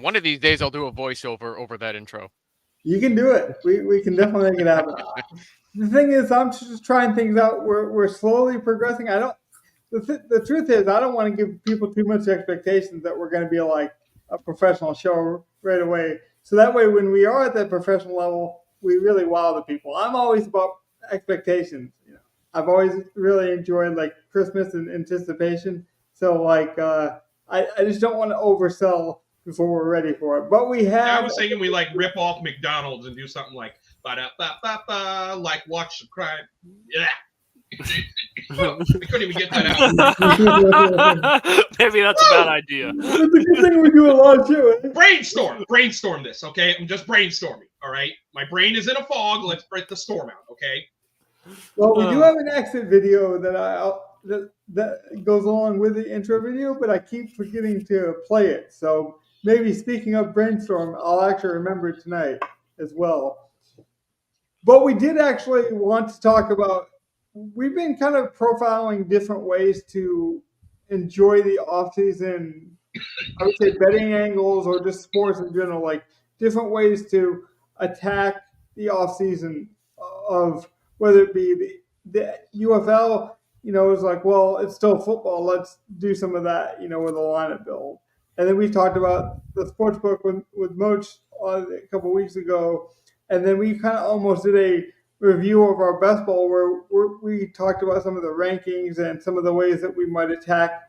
One of these days, I'll do a voiceover over that intro. You can do it. We can definitely make it happen. The thing is, I'm just trying things out. We're slowly progressing. I don't. The truth is, I don't want to give people too much expectations that we're going to be like a professional show right away. So that way, when we are at that professional level, we really wow the people. I'm always about expectations. I've always really enjoyed like Christmas and anticipation. So like, I just don't want to oversell before we're ready for it. But we have. I was thinking we like rip off McDonald's and do something like ba-da-ba-ba-ba, like watch the crime. Yeah. We couldn't even get that out. Maybe that's a bad idea. It's a good thing we do a lot of shit. Brainstorm this, okay? I'm just brainstorming, all right? My brain is in a fog. Let's break the storm out, okay? Well, we do have an exit video that goes along with the intro video, but I keep forgetting to play it. So maybe speaking of brainstorm, I'll actually remember it tonight as well. But we did actually want to talk about, we've been kind of profiling different ways to enjoy the offseason. I would say betting angles or just sports in general, like different ways to attack the offseason of whether it be the UFL, it was like, well, it's still football. Let's do some of that, with a lineup build. And then we talked about the sports book with Moch a couple of weeks ago. And then we kind of almost did a review of our best ball where we talked about some of the rankings and some of the ways that we might attack,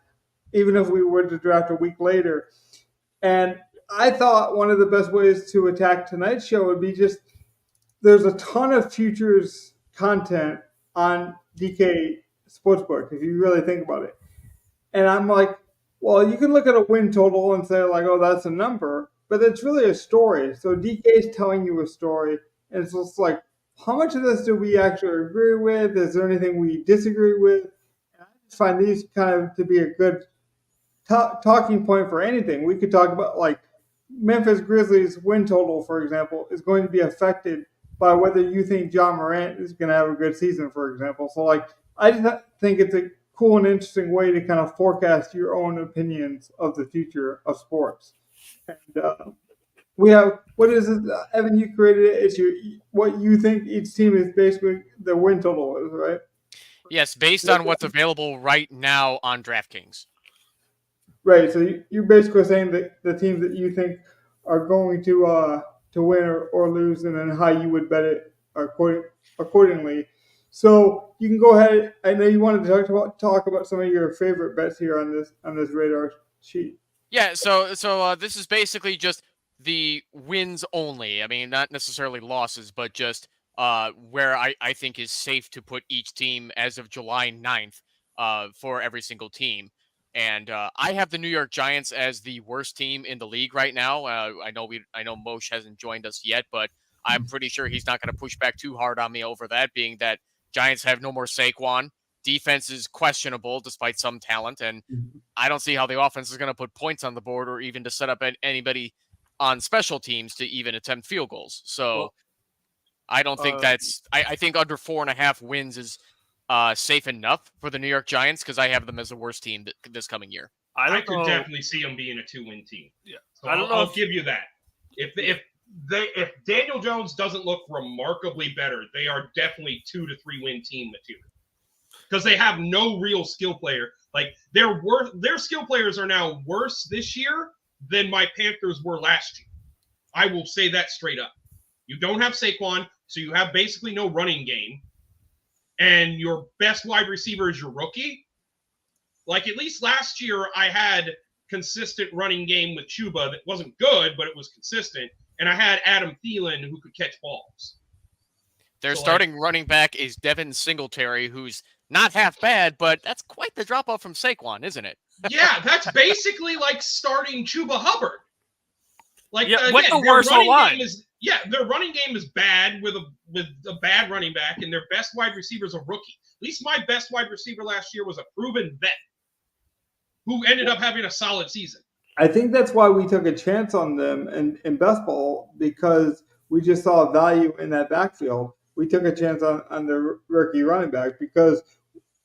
even if we were to draft a week later. And I thought one of the best ways to attack tonight's show would be just, there's a ton of futures content on DK Sportsbook, if you really think about it. And I'm like, well, you can look at a win total and say like, oh, that's a number, but it's really a story. So DK is telling you a story, and it's just like, how much of this do we actually agree with? Is there anything we disagree with? And I just find these kind of to be a good talking point for anything. We could talk about like Memphis Grizzlies win total, for example, is going to be affected by whether you think John Morant is going to have a good season, for example. So like, I just think it's a cool and interesting way to kind of forecast your own opinions of the future of sports. And we have, what is it, Evan, you created it. It's what you think each team is basically the win total is, right? Yes, based on what's available right now on DraftKings. Right, so you're basically saying that the teams that you think are going to win or lose, and then how you would bet it accordingly. So you can go ahead. I know you wanted to talk about some of your favorite bets here on this radar sheet. Yeah, so this is basically just the wins only. I mean, not necessarily losses, but just where I think is safe to put each team as of July 9th for every single team. And I have the New York Giants as the worst team in the league right now. I know Moshe hasn't joined us yet, but I'm pretty sure he's not going to push back too hard on me over that, being that Giants have no more Saquon. Defense is questionable despite some talent, and I don't see how the offense is going to put points on the board or even to set up anybody on special teams to even attempt field goals. So I don't think that's – I think under 4.5 wins is safe enough for the New York Giants because I have them as the worst team this coming year. I could definitely see them being a 2-win team. Yeah, so I'll give you that. If Daniel Jones doesn't look remarkably better, they are definitely 2 to 3 win team material because they have no real skill player. Like their skill players are now worse this year than my Panthers were last year. I will say that straight up. You don't have Saquon, so you have basically no running game. And your best wide receiver is your rookie. Like at least last year, I had consistent running game with Chuba that wasn't good, but it was consistent. And I had Adam Thielen who could catch balls. Their starting running back is Devin Singletary, who's not half bad, but that's quite the drop off from Saquon, isn't it? Yeah, that's basically like starting Chuba Hubbard. Like with the worst line. Their running game is bad with a bad running back, and their best wide receiver is a rookie. At least my best wide receiver last year was a proven vet who ended up having a solid season. I think that's why we took a chance on them in best ball, because we just saw value in that backfield. We took a chance on the rookie running back because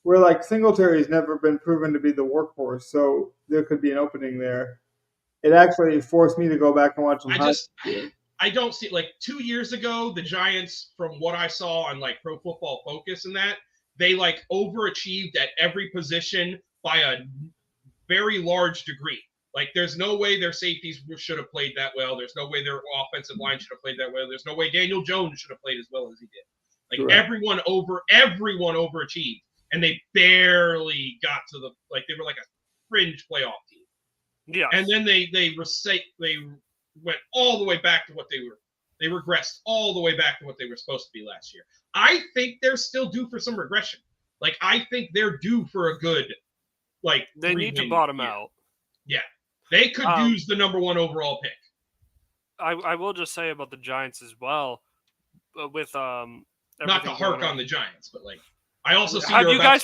we're like, Singletary's never been proven to be the workhorse, so there could be an opening there. it actually forced me to go back and watch them. I don't see, like 2 years ago, the Giants, from what I saw on like Pro Football Focus and that, they like overachieved at every position by a very large degree. Like, there's no way their safeties should have played that well. There's no way their offensive line should have played that well. There's no way Daniel Jones should have played as well as he did. Like, everyone overachieved, and they barely got to the, like, they were like a fringe playoff team. Yeah. And then they went all the way back to what they were. They regressed all the way back to what they were supposed to be last year. I think they're still due for some regression. Like, I think they're due for a good, like, they need to bottom out. Yeah. They could use the number 1 overall pick. I will just say about the Giants as well, with not to hark on the Giants, but like, I also see have you guys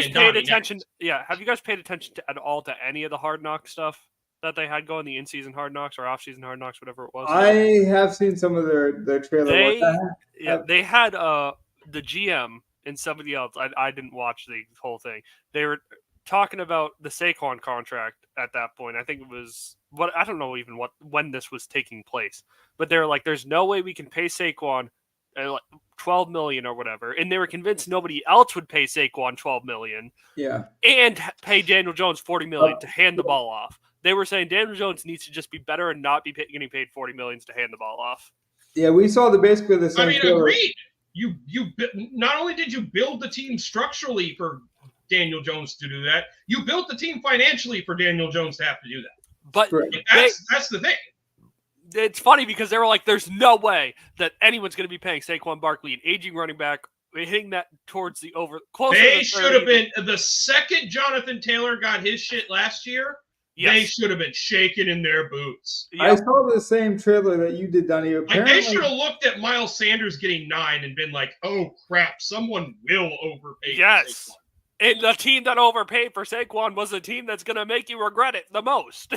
paid attention? Yeah, have you guys paid attention at all to any of the Hard Knocks stuff that they had going, the in-season Hard Knocks or off-season Hard Knocks, whatever it was? I have seen some of their trailer. They had the GM and somebody else. I didn't watch the whole thing. They were talking about the Saquon contract at that point. I think it was I don't know even when this was taking place, but they're like, there's no way we can pay Saquon like $12 million or whatever, and they were convinced nobody else would pay Saquon $12 million. Yeah, and pay Daniel Jones $40 million to hand the ball off. They were saying Daniel Jones needs to just be better and not be getting paid $40 million to hand the ball off. Yeah, we saw basically the same. I mean, agreed. You not only did you build the team structurally for Daniel Jones to do that, you built the team financially for Daniel Jones to have to do that. But that's the thing. It's funny because they were like, there's no way that anyone's going to be paying Saquon Barkley, an aging running back, hitting that towards the over. They should have been, the second Jonathan Taylor got his shit last year, they should have been shaking in their boots. Yep. I saw the same trailer that you did, Donnie. Like, they should have looked at Miles Sanders getting 9 and been like, oh, crap, someone will overpay Saquon. And the team that overpaid for Saquon was the team that's going to make you regret it the most.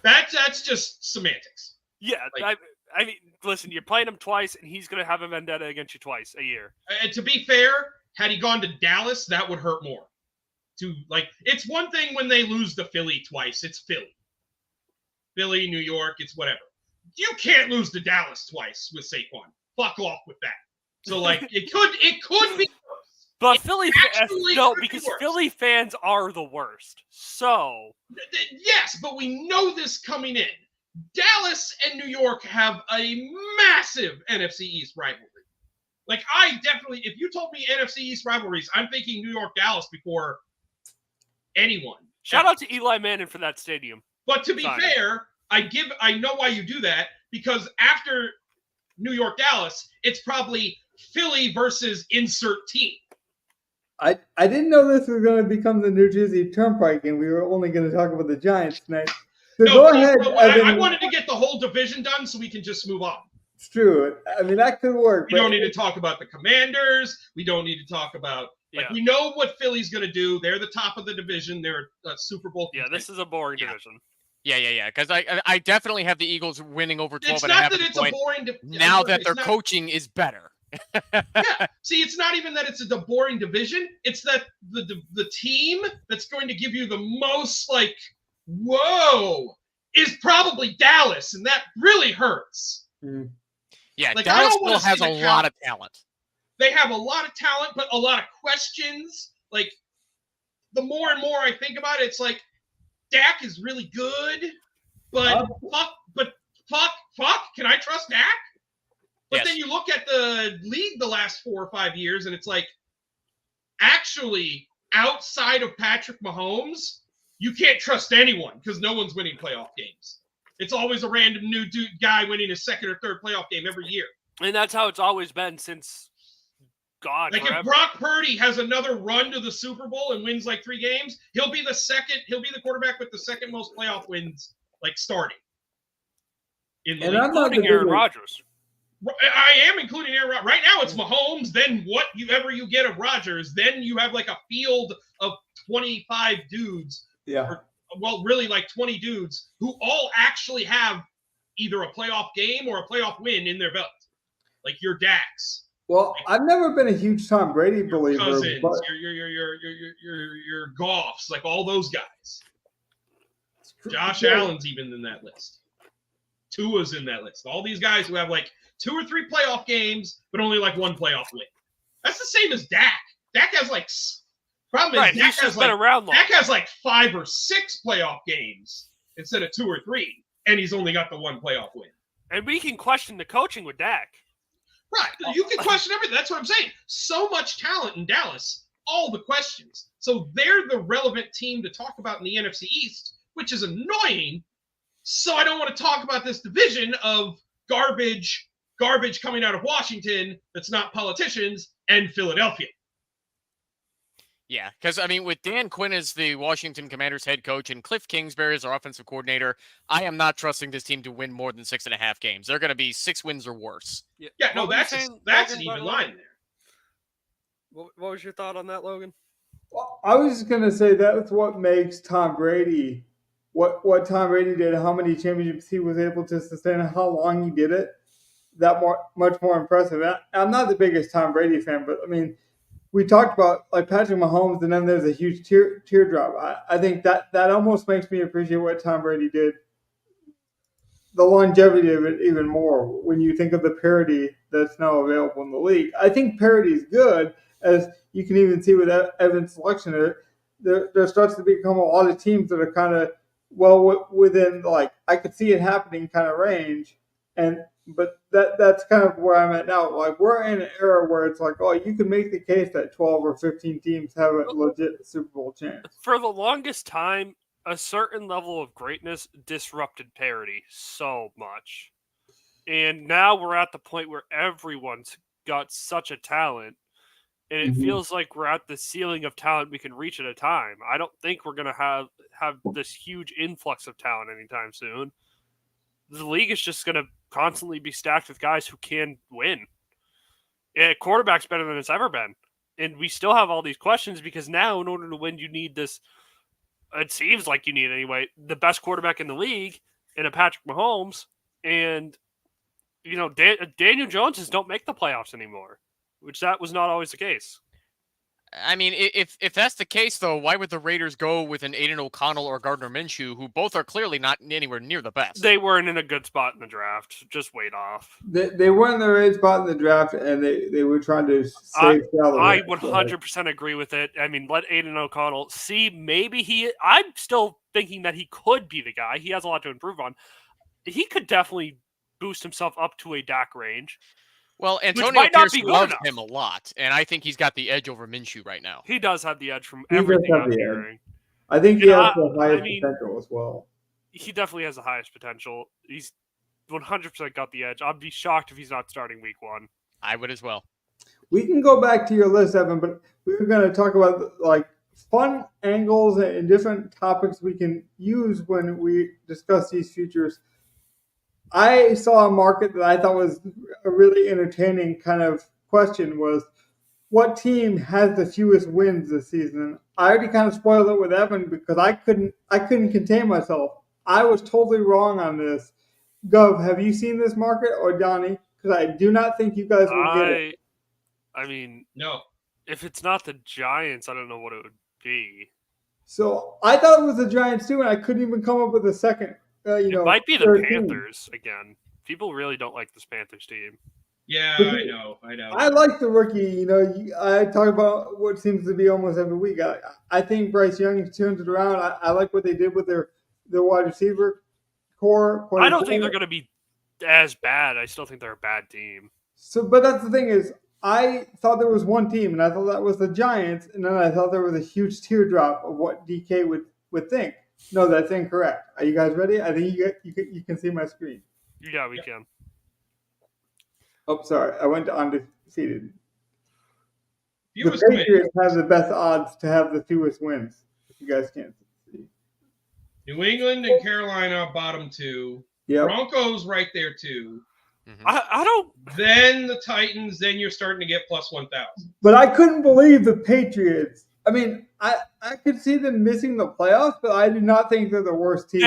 That's just semantics. Yeah, like, I mean, listen, you're playing him twice, and he's going to have a vendetta against you twice a year. And to be fair, had he gone to Dallas, that would hurt more. It's one thing when they lose to Philly twice. It's Philly, New York, it's whatever. You can't lose to Dallas twice with Saquon. Fuck off with that. So, like, it could be worse. But Philly Philly fans are the worst. So yes, but we know this coming in. Dallas and New York have a massive NFC East rivalry. Like, I definitely, if you told me NFC East rivalries, I'm thinking New York, Dallas before anyone. Shout out to Eli Manning for that stadium. But to be fair, I know why you do that, because after New York, Dallas, it's probably Philly versus insert team. I didn't know this was going to become the New Jersey Turnpike, and we were only going to talk about the Giants tonight. So no, go ahead. I wanted to get the whole division done so we can just move on. It's true. I mean, that could work. We don't need to talk about the Commanders. We don't need to talk about, we know what Philly's going to do. They're the top of the division. They're a Super Bowl. Yeah, this is a boring division. Yeah. Because I definitely have the Eagles winning over 12 it's and a not half that it's a boring now that their coaching is better. Yeah. See, it's not even that it's a boring division. It's that the team that's going to give you the most, like, whoa, is probably Dallas, and that really hurts. Mm. Yeah, like, Dallas still has a lot of talent. They have a lot of talent, but a lot of questions. Like, the more and more I think about it, it's like, Dak is really good, but fuck, can I trust Dak? But then you look at the league the last 4 or 5 years, and it's like, actually, outside of Patrick Mahomes, you can't trust anyone because no one's winning playoff games. It's always a random new guy winning his second or third playoff game every year. And that's how it's always been since God. Like, forever. if Brock Purdy has another run to the Super Bowl and wins like 3 games, he'll be the quarterback with the second most playoff wins, like, starting. Including Aaron Rodgers. I am including Aaron Rodgers. Right now it's Mahomes, then whatever you get of Rodgers, then you have like a field of 25 dudes. Yeah. Well, really like 20 dudes who all actually have either a playoff game or a playoff win in their belt. Like your Dax. Well, I've never been a huge Tom Brady believer. Cousins, your Goffs, like all those guys. Josh Allen's even in that list. Tua's in that list. All these guys who have like 2 or 3 playoff games, but only like 1 playoff win. That's the same as Dak. Dak has like problem is Dak has like around long. Dak has like 5 or 6 playoff games instead of 2 or 3, and he's only got the 1 playoff win. And we can question the coaching with Dak. Right. You can question everything. That's what I'm saying. So much talent in Dallas, all the questions. So they're the relevant team to talk about in the NFC East, which is annoying. So I don't want to talk about this division of garbage coming out of Washington that's not politicians and Philadelphia. Yeah, because, I mean, with Dan Quinn as the Washington Commanders head coach and Cliff Kingsbury as our offensive coordinator, I am not trusting this team to win more than 6.5 games. They're going to be 6 wins or worse. Yeah, no, that's an even line there. What was your thought on that, Logan? Well, I was just going to say that's what makes Tom Brady, what Tom Brady did, how many championships he was able to sustain, and how long he did it, much more impressive. And I'm not the biggest Tom Brady fan, but, I mean, we talked about like Patrick Mahomes, and then there's a huge teardrop. I think that almost makes me appreciate what Tom Brady did, the longevity of it even more when you think of the parity that's now available in the league. I think parity is good, as you can even see with Evan's selection. There starts to become a lot of teams that are kind of within, like, I could see it happening kind of range, but that's kind of where I'm at now. Like, we're in an era where it's like, oh, you can make the case that 12 or 15 teams have a legit Super Bowl chance. For the longest time, a certain level of greatness disrupted parity so much. And now we're at the point where everyone's got such a talent, and it feels like we're at the ceiling of talent we can reach at a time. I don't think we're going to have this huge influx of talent anytime soon. The league is just going to constantly be stacked with guys who can win. Quarterback's better than it's ever been. And we still have all these questions because now, in order to win, you need this. It seems like you need, anyway, the best quarterback in the league in a Patrick Mahomes. And, Daniel Jones don't make the playoffs anymore, which that was not always the case. I mean, if that's the case, though, why would the Raiders go with an Aiden O'Connell or Gardner Minshew, who both are clearly not anywhere near the best? They weren't in a good spot in the draft. Just wait off. They weren't in the right spot in the draft, and they were trying to save salary. I 100% agree with it. I mean, let Aiden O'Connell see. Maybe I'm still thinking that he could be the guy. He has a lot to improve on. He could definitely boost himself up to a Dak range. Well, Antonio Pierce loves him a lot, and I think he's got the edge over Minshew right now. He does have the edge from everything I'm hearing. I think he has the highest potential as well. He definitely has the highest potential. He's 100% got the edge. I'd be shocked if he's not starting week 1. I would as well. We can go back to your list, Evan, but we were going to talk about like fun angles and different topics we can use when we discuss these futures. I saw a market that I thought was a really entertaining kind of question was, what team has the fewest wins this season? I already kind of spoiled it with Evan because I couldn't contain myself. I was totally wrong on this. Gov, have you seen this market, or Donnie? Because I do not think you guys will get it. I mean, no. If it's not the Giants, I don't know what it would be. So I thought it was the Giants too, and I couldn't even come up with a second. It might be the Panthers again. People really don't like this Panthers team. Yeah, I know. I like the rookie. I talk about what seems to be almost every week. I think Bryce Young turns it around. I like what they did with their wide receiver core. I don't think they're going to be as bad. I still think they're a bad team. So, but that's the thing is, I thought there was one team, and I thought that was the Giants, and then I thought there was a huge teardrop of what DK would think. No, that's incorrect. Are you guys ready? I think you can see my screen. Yeah, we can. Oh, sorry. I went to undefeated. Fewest the Patriots have the best odds to have the fewest wins. If you guys can't see. New England and Carolina, bottom 2. Yep. Broncos right there, too. Mm-hmm. I don't. Then the Titans, then you're starting to get plus 1,000. But I couldn't believe the Patriots. I mean, I could see them missing the playoffs, but I do not think they're the worst team.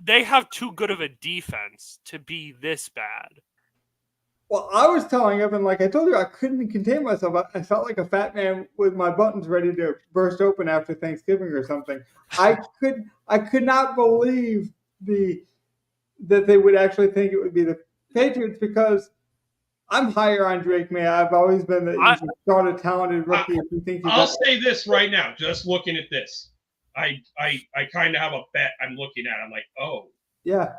They have too good of a defense to be this bad. Well, I was telling Evan, like I told you, I couldn't contain myself. I felt like a fat man with my buttons ready to burst open after Thanksgiving or something. I could not believe that they would actually think it would be the Patriots because I'm higher on Drake May. I've always been that you should start a talented rookie if you think you I'll got. say this right now, just looking at this. I kind of have a bet I'm looking at. I'm like, oh, Yeah.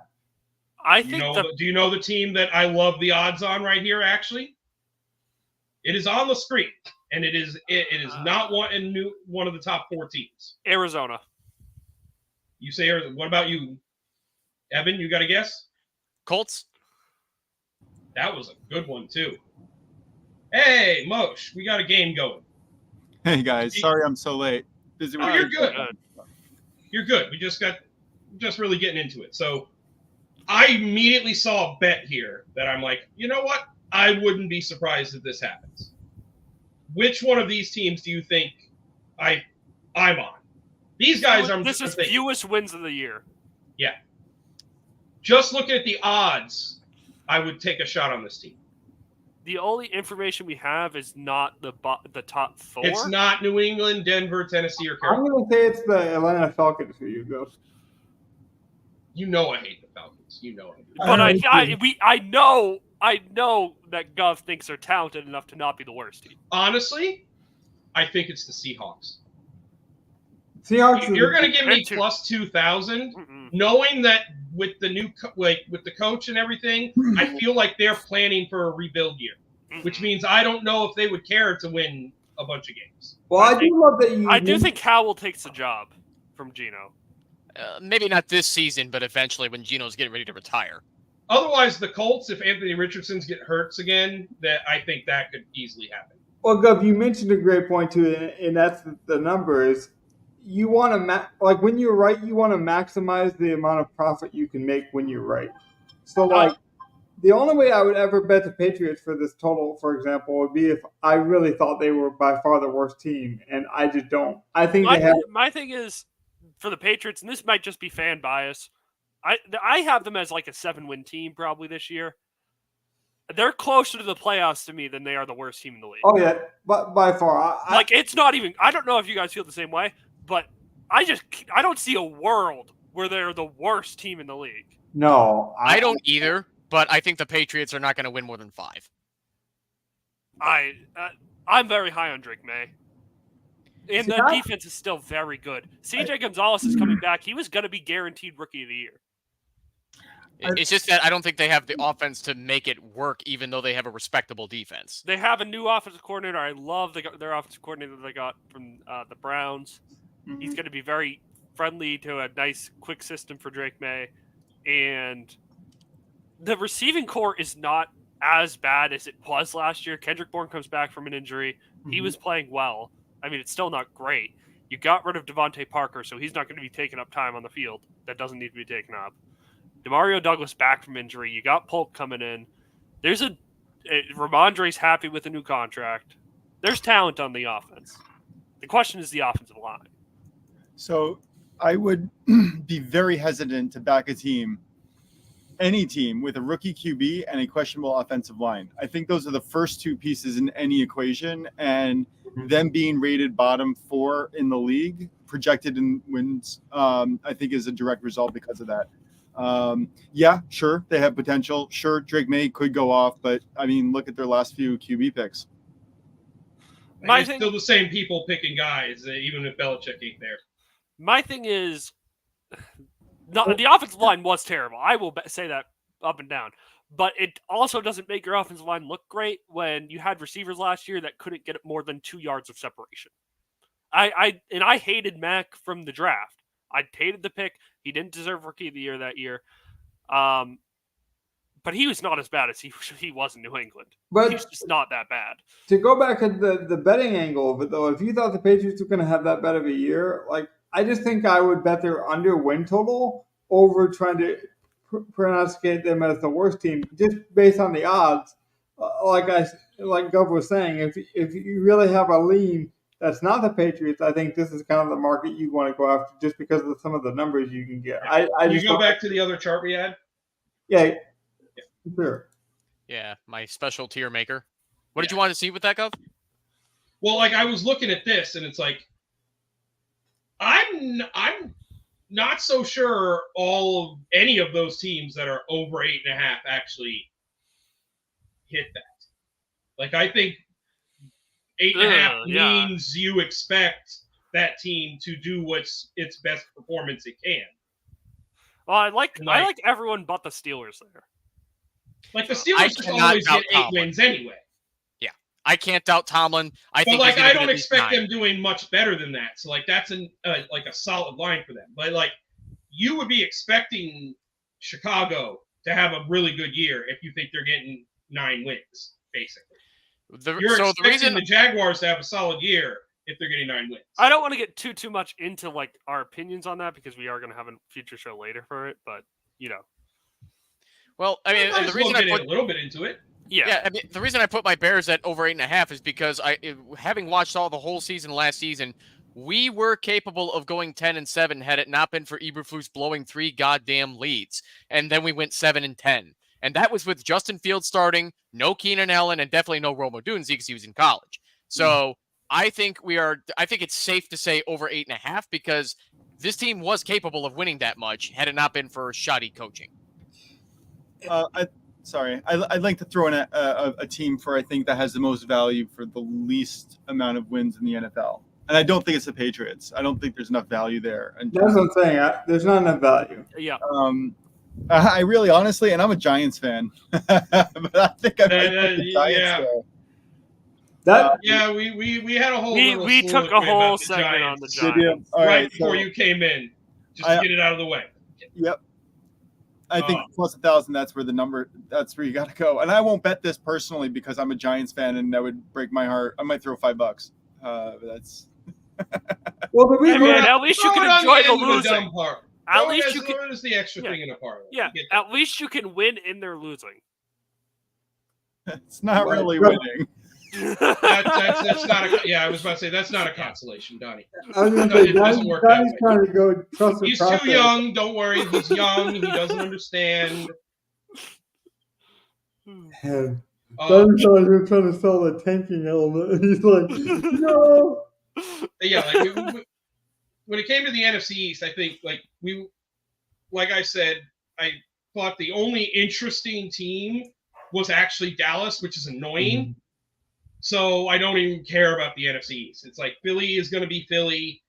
I do think you know the team that I love the odds on right here? Actually, it is on the screen, and it is not one of the top 4 teams. Arizona. You say, what about you, Evan? You got a guess? Colts. That was a good one too. Hey, Moshe, we got a game going. Hey guys, sorry I'm so late. Busy with You're good. You're good. We just really getting into it. So I immediately saw a bet here that I'm like, you know what? I wouldn't be surprised if this happens. Which one of these teams do you think I'm on? These guys are. This is fewest wins of the year. Yeah. Just looking at the odds, I would take a shot on this team. The only information we have is not the top 4. It's not New England, Denver, Tennessee, or I'm Carolina. going to say it's the Atlanta Falcons for you, Ghost. You know I hate the Falcons. You know I hate them. But I know that Gov thinks they're talented enough to not be the worst team. Honestly, I think it's the Seahawks. Seahawks. You're going to give me Too. plus 2,000, knowing that with the new with the coach and everything, I feel like they're planning for a rebuild year, which means I don't know if they would care to win a bunch of games. Well, I do love that you. I do think Howell takes the job from Geno. Maybe not this season, but eventually when Geno's getting ready to retire. Otherwise, the Colts, if Anthony Richardson's get hurts again, that I think that could easily happen. Well, Gov, you mentioned a great point too, and that's the numbers. You want to like when you're right, you want to maximize the amount of profit you can make when you're right. So, like, the only way I would ever bet the Patriots for this total, for example, would be if I really thought they were by far the worst team, and I just don't. I think my thing is for the Patriots, and this might just be fan bias. I have them as like a 7-win team probably this year. They're closer to the playoffs to me than they are the worst team in the league. Oh yeah, but by far, it's not even. I don't know if you guys feel the same way, but I don't see a world where they're the worst team in the league. No, I don't either. But I think the Patriots are not going to win more than 5. I'm very high on Drake May. And the defense is still very good. CJ Gonzalez is coming back. He was going to be guaranteed Rookie of the Year. It's just that I don't think they have the offense to make it work, even though they have a respectable defense. They have a new offensive coordinator. I love their offensive coordinator that they got from the Browns. Mm-hmm. He's going to be very friendly to a nice, quick system for Drake May. And the receiving core is not as bad as it was last year. Kendrick Bourne comes back from an injury. Mm-hmm. He was playing well. I mean, it's still not great. You got rid of Devontae Parker, so he's not going to be taking up time on the field. That doesn't need to be taken up. DeMario Douglas back from injury. You got Polk coming in. Ramondre's happy with the new contract. There's talent on the offense. The question is the offensive line. So I would be very hesitant to back a team, any team, with a rookie QB and a questionable offensive line. I think those are the first 2 pieces in any equation, and them being rated bottom 4 in the league, projected in wins, I think is a direct result because of that. Yeah, sure, they have potential. Sure, Drake May could go off, but I mean, look at their last few QB picks. Still the same people picking guys, even if Belichick ain't there. My thing is, the offensive line was terrible. I will say that up and down. But it also doesn't make your offensive line look great when you had receivers last year that couldn't get more than 2 yards of separation. I hated Mack from the draft. I hated the pick. He didn't deserve Rookie of the Year that year. But he was not as bad as he was in New England. But he's just not that bad. To go back to the betting angle of it, though, if you thought the Patriots were going to have that bet of a year, like, I just think I would bet their under win total over trying to pronosticate them as the worst team, just based on the odds. Like Gov was saying, if you really have a lean that's not the Patriots, I think this is kind of the market you want to go after, just because of some of the numbers you can get. You go back to the other chart we had. Yeah, sure. Yeah, my special tier maker. What did you want to see with that, Gov? Well, like I was looking at this, and it's like I'm not so sure any of those teams that are over 8.5 actually hit that. Like I think 8.5 means you expect that team to do what's its best performance it can. Well, I like everyone but the Steelers there. Like the Steelers just always get 8 wins anyway. Yeah, I can't doubt Tomlin. I don't expect them doing much better than that. So like that's like a solid line for them. But like you would be expecting Chicago to have a really good year if you think they're getting 9 wins, basically. You're expecting the Jaguars to have a solid year if they're getting 9 wins. I don't want to get too much into like our opinions on that because we are going to have a future show later for it, but you know. Well, I mean, the reason I put a little bit into it. Yeah, I mean, the reason I put my Bears at over 8.5 is because having watched the whole season last season, we were capable of going 10-7 had it not been for Eberflus blowing 3 goddamn leads, and then we went 7-10. And that was with Justin Fields starting, no Keenan Allen, and definitely no Rome Odunze because he was in college. So I think it's safe to say over 8.5 because this team was capable of winning that much had it not been for shoddy coaching. I'd like to throw in a team for I think that has the most value for the least amount of wins in the NFL. And I don't think it's the Patriots. I don't think there's enough value there. That's what I'm saying. There's not enough value. Yeah. I really, honestly, and I'm a Giants fan, but I think I might put the Giants there. We had a whole we took a whole segment on the Giants right before you came in, just to get it out of the way. Yep. I think plus 1,000. That's where you got to go. And I won't bet this personally because I'm a Giants fan, and that would break my heart. I might throw $5. But that's. Well, the reason at least you can enjoy the losing. At least you can. What is the extra thing in a parlay? Yeah, at least you can win in their losing. It's not really winning. That's not a. Yeah, I was about to say that's not a consolation, Donnie. I was going to say, Donnie's trying to go trust the He's process. too young. Don't worry. He's young. He doesn't understand. Donnie's trying to sell the tanking element. He's like, no. Yeah, like when it came to the NFC East, I think like I said, I thought the only interesting team was actually Dallas, which is annoying. Mm-hmm. So I don't even care about the NFC East. It's like Philly is going to be Philly,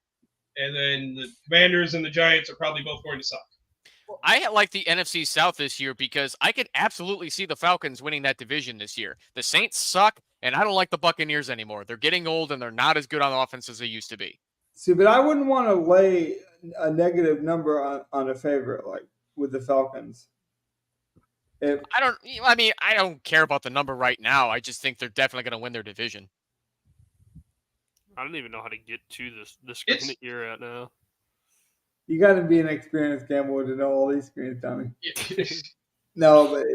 and then the Commanders and the Giants are probably both going to suck. I like the NFC South this year because I could absolutely see the Falcons winning that division this year. The Saints suck, and I don't like the Buccaneers anymore. They're getting old, and they're not as good on offense as they used to be. See, but I wouldn't want to lay a negative number on a favorite like with the Falcons. I don't care about the number right now. I just think they're definitely going to win their division. I don't even know how to get to the screen that you're at now. You got to be an experienced gambler to know all these screens, Tommy. No, but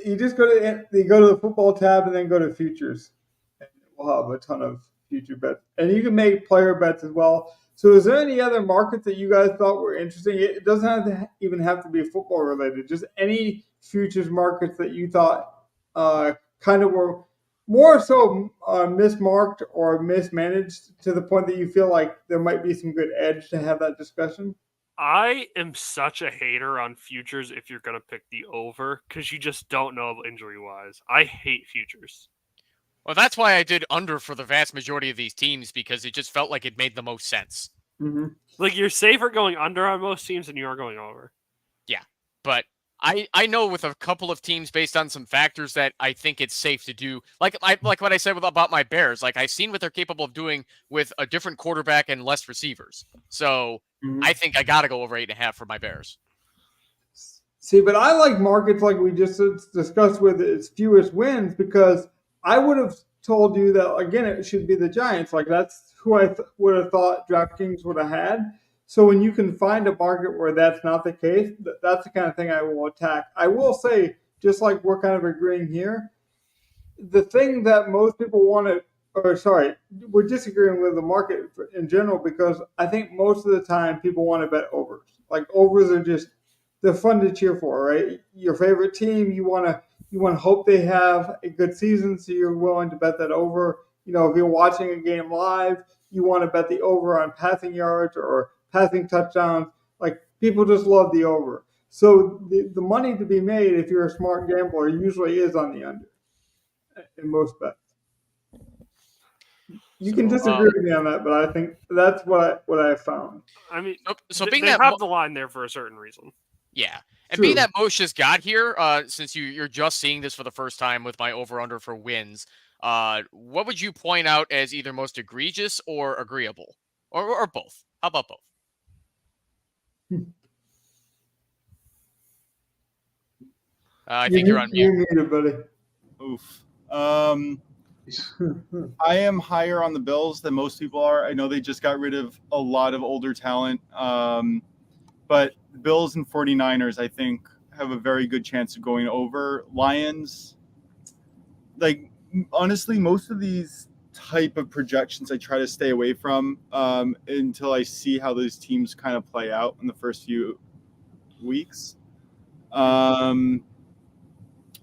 you just go to the football tab and then go to futures, and we'll have a ton of future bets, and you can make player bets as well. So, is there any other markets that you guys thought were interesting? It doesn't even have to be football related. Just any futures markets that you thought kind of were more so mismarked or mismanaged to the point that you feel like there might be some good edge to have that discussion? I am such a hater on futures if you're going to pick the over because you just don't know injury-wise. I hate futures. Well, that's why I did under for the vast majority of these teams because it just felt like it made the most sense. Mm-hmm. Like you're safer going under on most teams than you are going over. Yeah, but I know with a couple of teams based on some factors that I think it's safe to do. Like what I said about my Bears. Like I've seen what they're capable of doing with a different quarterback and less receivers. So I think I got to go over 8.5 for my Bears. See, but I like markets like we just discussed with its fewest wins because I would have told you that, again, it should be the Giants. Like, that's who I would have thought DraftKings would have had. So when you can find a market where that's not the case, that's the kind of thing I will attack. I will say, just like we're kind of agreeing here, the thing that most people want to – we're disagreeing with the market in general because I think most of the time people want to bet overs. Like, overs are just – they're fun to cheer for, right? Your favorite team, you want to You want to hope they have a good season, so you're willing to bet that over. If you're watching a game live, you want to bet the over on passing yards or passing touchdowns. Like, people just love the over. So the money to be made, if you're a smart gambler, usually is on the under in most bets. You can disagree with me on that, but I think that's what I found. I mean, So they being have that the line there for a certain reason. Yeah. And True. being that Moshe just got here, since you're just seeing this for the first time with my over-under for wins, what would you point out as either most egregious or agreeable? Or both? How about both? I think you're on mute. You're muted, buddy. Oof. I am higher on the Bills than most people are. I know they just got rid of a lot of older talent. But Bills and 49ers, I think, have a very good chance of going over. Lions, like, honestly, most of these type of projections I try to stay away from until I see how those teams kind of play out in the first few weeks. But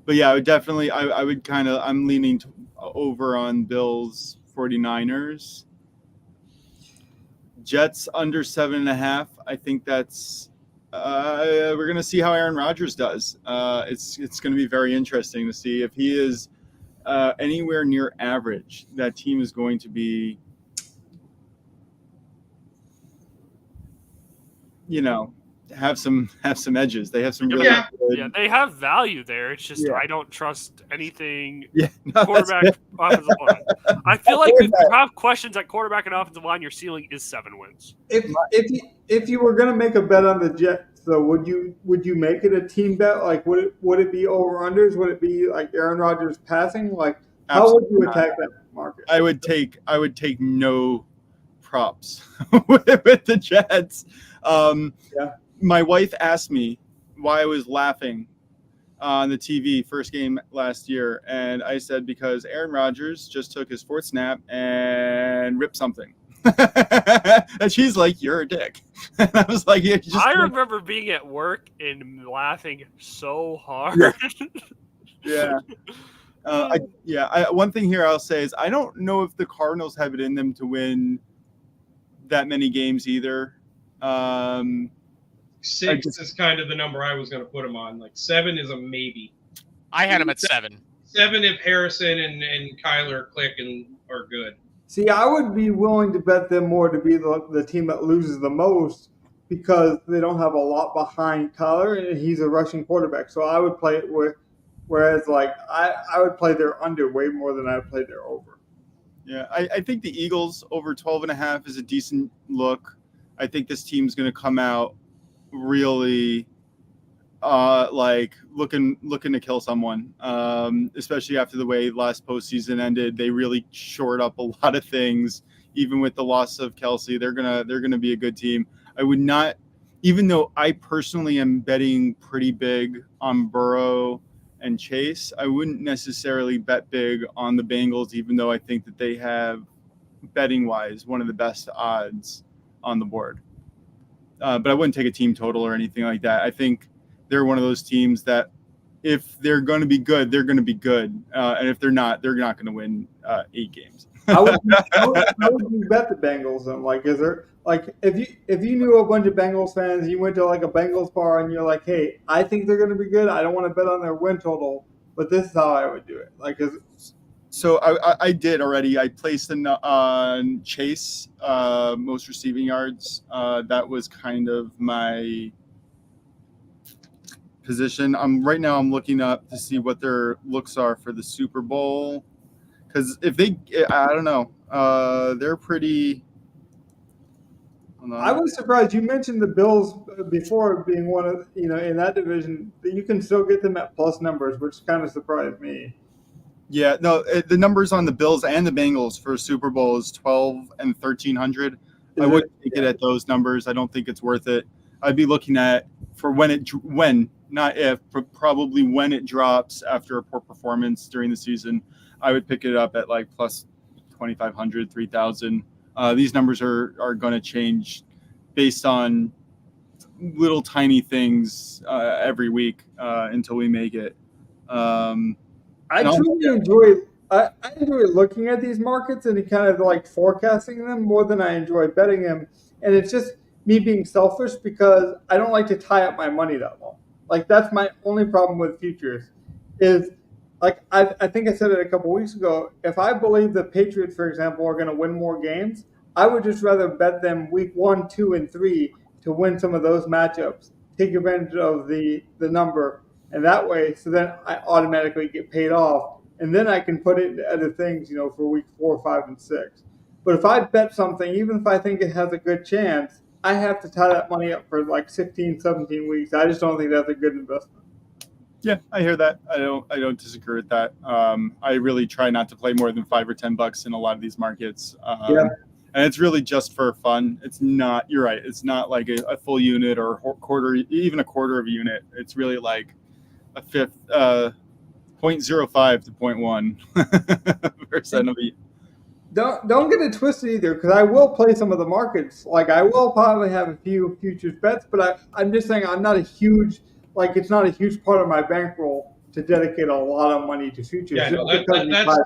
yeah, I would definitely, I'm leaning over on Bills, 49ers. Jets under 7.5. I think that's, we're going to see how Aaron Rodgers does. It's going to be very interesting to see if he is anywhere near average. That team is going to be, have some edges. They have some really good. Yeah, they have value there. It's just Yeah. I don't trust anything No, quarterback, offensive line. I feel like if you have questions at quarterback and offensive line, your ceiling is 7 wins. If you were going to make a bet on the Jets, though, would you make it a team bet? Like, would it be over unders? Would it be like Aaron Rodgers passing? Like, how would you attack that market? I would take no props with the Jets. My wife asked me why I was laughing on the TV first game last year, and I said because Aaron Rodgers just took his 4th snap and ripped something. And she's like, "You're a dick." And I was like, I remember being at work and laughing so hard. Yeah. One thing here I'll say is I don't know if the Cardinals have it in them to win that many games either. 6 is kind of the number I was going to put them on. Like 7 is a maybe. I had him at 7. 7 if Harrison and Kyler click and are good. See, I would be willing to bet them more to be the team that loses the most because they don't have a lot behind Kyler and he's a rushing quarterback. So I would play it with, whereas like I would play their under way more than I would play their over. Yeah, I think the Eagles over 12.5 is a decent look. I think this team's going to come out really like looking to kill someone, especially after the way last postseason ended. They really shored up a lot of things. Even with the loss of Kelsey, they're gonna be a good team. I would not, even though I personally am betting pretty big on Burrow and Chase, I wouldn't necessarily bet big on the Bengals, even though I think that they have, betting wise, one of the best odds on the board. But I wouldn't take a team total or anything like that. I think they're one of those teams that if they're going to be good, they're going to be good. And if they're not going to win 8 games. How would you bet the Bengals? And like, is there like if you knew a bunch of Bengals fans, you went to like a Bengals bar and you're like, hey, I think they're going to be good. I don't want to bet on their win total, but this is how I would do it. Like, So I did already. I placed on Chase most receiving yards. That was kind of my position. Right now I'm looking up to see what their looks are for the Super Bowl. Because if they, I don't know, they're pretty. I was surprised you mentioned the Bills before being one of in that division. You can still get them at plus numbers, which kind of surprised me. Yeah, no, the numbers on the Bills and the Bengals for Super Bowl is 12 and 1,300. I wouldn't take it at those numbers. I don't think it's worth it. I'd be looking at for not if, but probably when it drops after a poor performance during the season. I would pick it up at like plus 2,500, 3,000. These numbers are going to change based on little tiny things every week until we make it. I No. truly enjoy. I enjoy looking at these markets and kind of like forecasting them more than I enjoy betting them. And it's just me being selfish because I don't like to tie up my money that long. Like that's my only problem with futures, is like I think I said it a couple weeks ago. If I believe the Patriots, for example, are going to win more games, I would just rather bet them week 1, 2, and 3 to win some of those matchups, take advantage of the number, and that way, so then I automatically get paid off, and then I can put it into other things, for week 4, 5, and 6. But if I bet something, even if I think it has a good chance, I have to tie that money up for like 16, 17 weeks. I just don't think that's a good investment. Yeah, I hear that. I don't disagree with that. I really try not to play more than $5 or $10 in a lot of these markets. Yeah. And it's really just for fun. It's not. You're right. It's not like a full unit or quarter, even a quarter of a unit. It's really like a fifth, 0.05 to 0.1% of each. Don't get it twisted either, because I will play some of the markets. Like I will probably have a few futures bets, but I'm just saying I'm not a huge it's not a huge part of my bankroll to dedicate a lot of money to futures. Yeah, no, just because we buy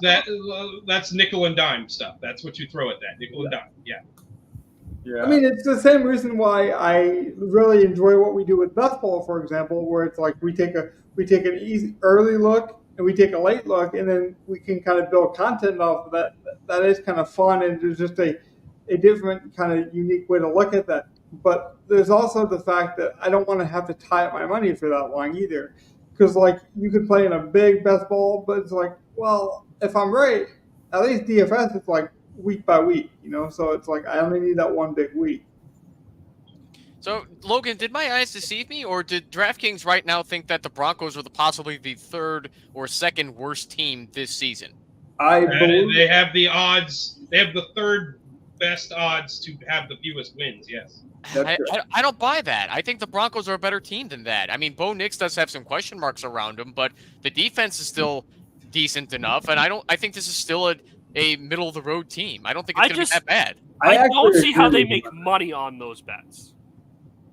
that's nickel and dime stuff. That's what you throw at that, nickel and dime. Yeah. Yeah. I mean, it's the same reason why I really enjoy what we do with best ball, for example, where it's like we take an easy early look and we take a late look, and then we can kind of build content off of that. That is kind of fun, and there's just a different kind of unique way to look at that. But there's also the fact that I don't want to have to tie up my money for that long either, because like you could play in a big best ball, but it's like, well, if I'm right, at least DFS it's like week by week, so it's like I only need that one big week. So, Logan, did my eyes deceive me, or did DraftKings right now think that the Broncos are possibly the third or second worst team this season? I believe They have the odds. They have the third best odds to have the fewest wins. Yes. I don't buy that. I think the Broncos are a better team than that. I mean, Bo Nix does have some question marks around him, but the defense is still decent enough, and I think this is still a middle of the road team. I don't think it's going to be that bad. I don't see how they agree make money on those bets.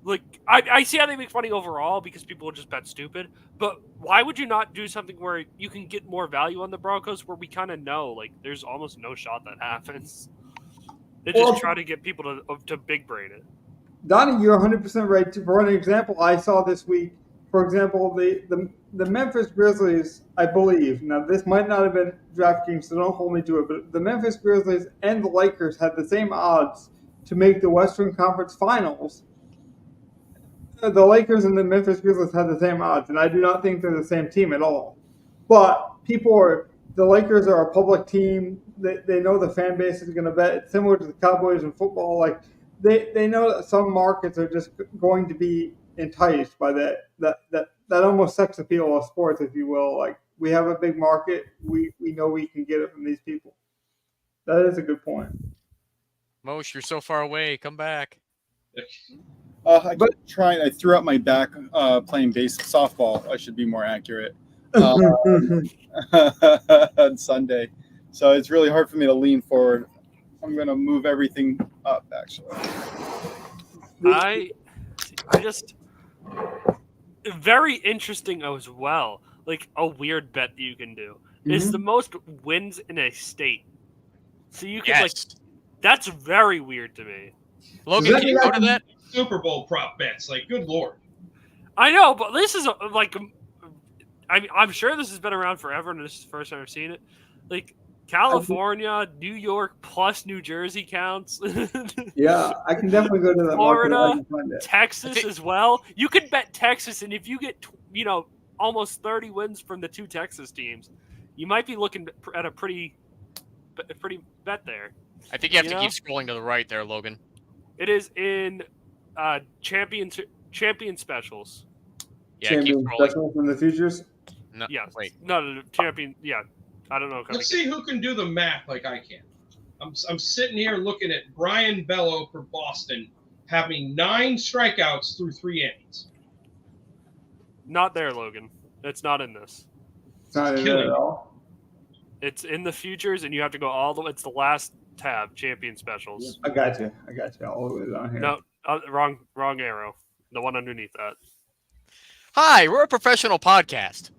Like, I see how they make money overall because people will just bet stupid. But why would you not do something where you can get more value on the Broncos, where we kind of know like there's almost no shot that happens? They just try to get people to big brain it. Donnie, you're 100% right. For an example, I saw this week, for example, the Memphis Grizzlies, I believe, now this might not have been DraftKings, so don't hold me to it, but the Memphis Grizzlies and the Lakers had the same odds to make the Western Conference Finals. The Lakers and the Memphis Grizzlies had the same odds, and I do not think they're the same team at all. But the Lakers are a public team. They know the fan base is going to bet. It's similar to the Cowboys in football. Like they know that some markets are just going to be enticed by that almost sex appeal of sports, if you will. Like we have a big market. We know we can get it from these people. That is a good point. Mosh, you're so far away. Come back. I threw out my back playing softball. I should be more accurate. On Sunday, so it's really hard for me to lean forward. I'm gonna move everything up. Actually, I just very interesting as well. Like a weird bet that you can do is the most wins in a state. So you can that's very weird to me. Logan, can you go to that? Super Bowl prop bets, like good lord. I know, but this is I'm sure this has been around forever, and this is the first time I've seen it. Like California, New York plus New Jersey counts. Yeah, I can definitely go to that. Florida, Texas as well. You could bet Texas, and if you get almost 30 wins from the two Texas teams, you might be looking at a pretty bet there. I think you have to keep scrolling to the right there, Logan. It is in champion specials. Yeah, champion keep scrolling. specials in the futures. No, Yeah, wait. no, champion. Yeah, I don't know. Let's see who can do the math like I can. I'm sitting here looking at Brian Bello for Boston having 9 strikeouts through 3 innings. Not there, Logan. It's not in this. It's not in there at all. It's in the futures, and you have to go all the way. It's the last tab, champion specials. I got you. All the way down here. No, wrong arrow. The one underneath that. Hi, we're a professional podcast.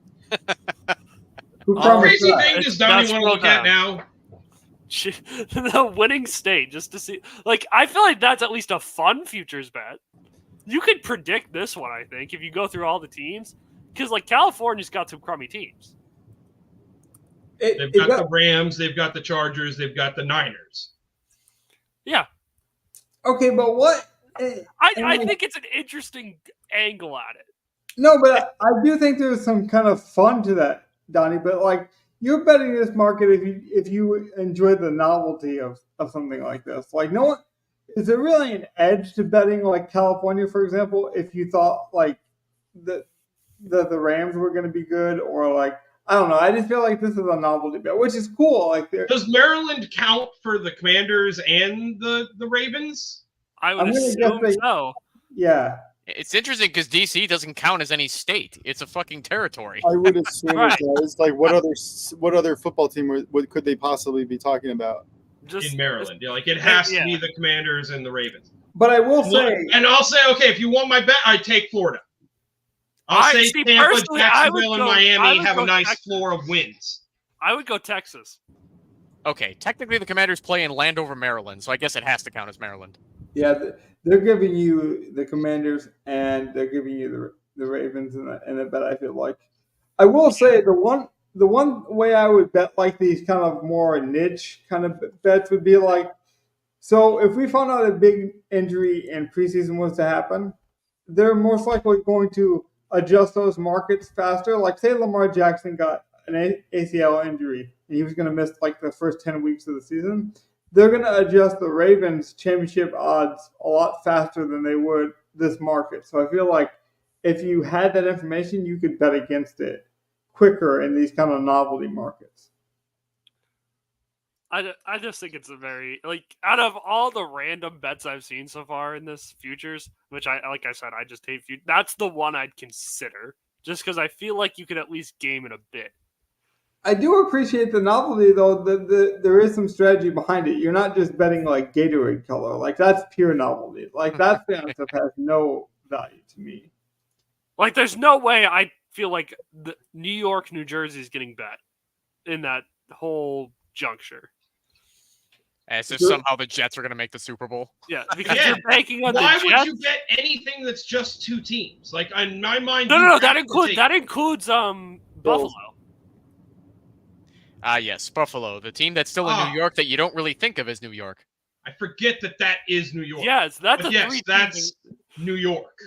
Who Oh, promised Crazy that? Vegas Donnie That's want to look at profound. now. The winning state, just to see. Like, I feel like that's at least a fun futures bet. You could predict this one, I think, if you go through all the teams, because like California's got some crummy teams. They've got the Rams, they've got the Chargers, they've got the Niners. Yeah, Okay, but what? I think it's an interesting angle at it. No, but I do think there's some kind of fun to that, Donnie. But like, you're betting this market if you enjoy the novelty of something like this. Like, no one is there really an edge to betting like California, for example, if you thought like the the Rams were going to be good, or like I don't know. I just feel like this is a novelty bet, which is cool. Like, Does Maryland count for the Commanders and the Ravens? I would I'm gonna assume guess so. yeah. It's interesting because DC doesn't count as any state. It's a fucking territory. I would assume Right. it does. Like, what other football team what could they possibly be talking about? Just In Maryland. Yeah, like it has to Yeah. be the Commanders and the Ravens. But I will say, And I'll say, okay, if you want my bet, I take Florida. I'll say see, Tampa, personally, I would Jacksonville, and go- I Miami would have go a nice Texas. floor of wins. I would go Texas. Okay, technically the Commanders play in Landover, Maryland, so I guess it has to count as Maryland. yeah, they're giving you the Commanders and they're giving you the Ravens in a bet. I feel like I will say the one way I would bet like these kind of more niche kind of bets would be like, so if we found out a big injury in preseason was to happen, they're most likely going to adjust those markets faster. Like, say Lamar Jackson got an ACL injury and he was going to miss like the first 10 weeks of the season. They're going to adjust the Ravens championship odds a lot faster than they would this market. So I feel like if you had that information, you could bet against it quicker in these kind of novelty markets. I just think it's a very, like, out of all the random bets I've seen so far in this futures, which like I said, I just hate futures. That's the one I'd consider, just because I feel like you could at least game it a bit. I do appreciate the novelty, though. There is some strategy behind it. You're not just betting like Gatorade color. Like, that's pure novelty. Like, that kind of stuff has no value to me. Like, there's no way I feel like the New York, New Jersey is getting bet in that whole juncture. As if Sure. somehow the Jets are going to make the Super Bowl. Yeah, because Yeah. you're banking on Why the would Jets. you bet anything that's just two teams? Like, in my mind, No, you no, have that to includes take- Buffalo. Yes, Buffalo, the team that's still in Ah. New York that you don't really think of as New York. I forget that is New York. Yes, that's But a yes, three. that's New York.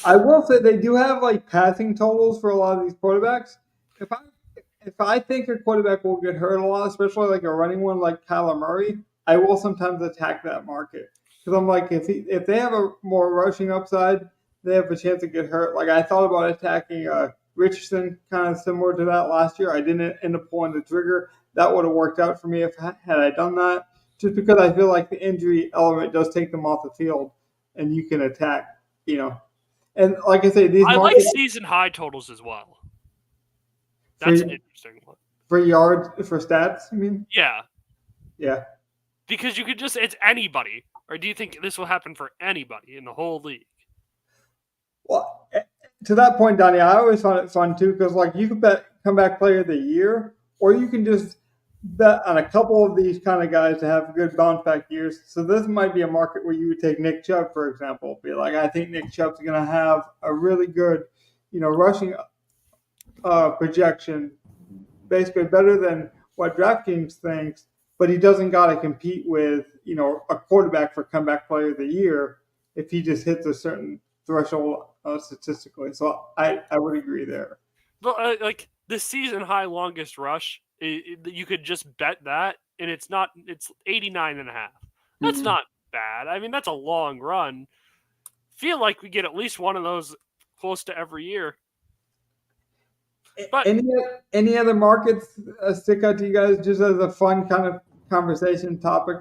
I will say they do have like passing totals for a lot of these quarterbacks. If I think a quarterback will get hurt a lot, especially like a running one like Kyler Murray, I will sometimes attack that market because I'm like, if they have a more rushing upside, they have a chance to get hurt. Like, I thought about attacking Richardson, kind of similar to that last year. I didn't end up pulling the trigger. That would have worked out for me had I done that. Just because I feel like the injury element does take them off the field, and you can attack. And like I say, these I like markets season high totals as well. That's an interesting one. for yards for stats. I mean, Yeah, yeah. because you could it's anybody. Or do you think this will happen for anybody in the whole league? Well, to that point, Donnie, I always found it fun too because like you could bet comeback player of the year, or you can just bet on a couple of these kind of guys to have good bounce back years. So this might be a market where you would take Nick Chubb, for example. Be like, I think Nick Chubb's going to have a really good, rushing projection, basically better than what DraftKings thinks, but he doesn't got to compete with, a quarterback for comeback player of the year if he just hits a certain threshold statistically. So I would agree there. But like the season high longest rush, you could just bet that, and it's 89.5. That's Mhm. not bad. I mean, that's a long run. Feel like we get at least one of those close to every year. But Any other markets stick out to you guys just as a fun kind of conversation topic?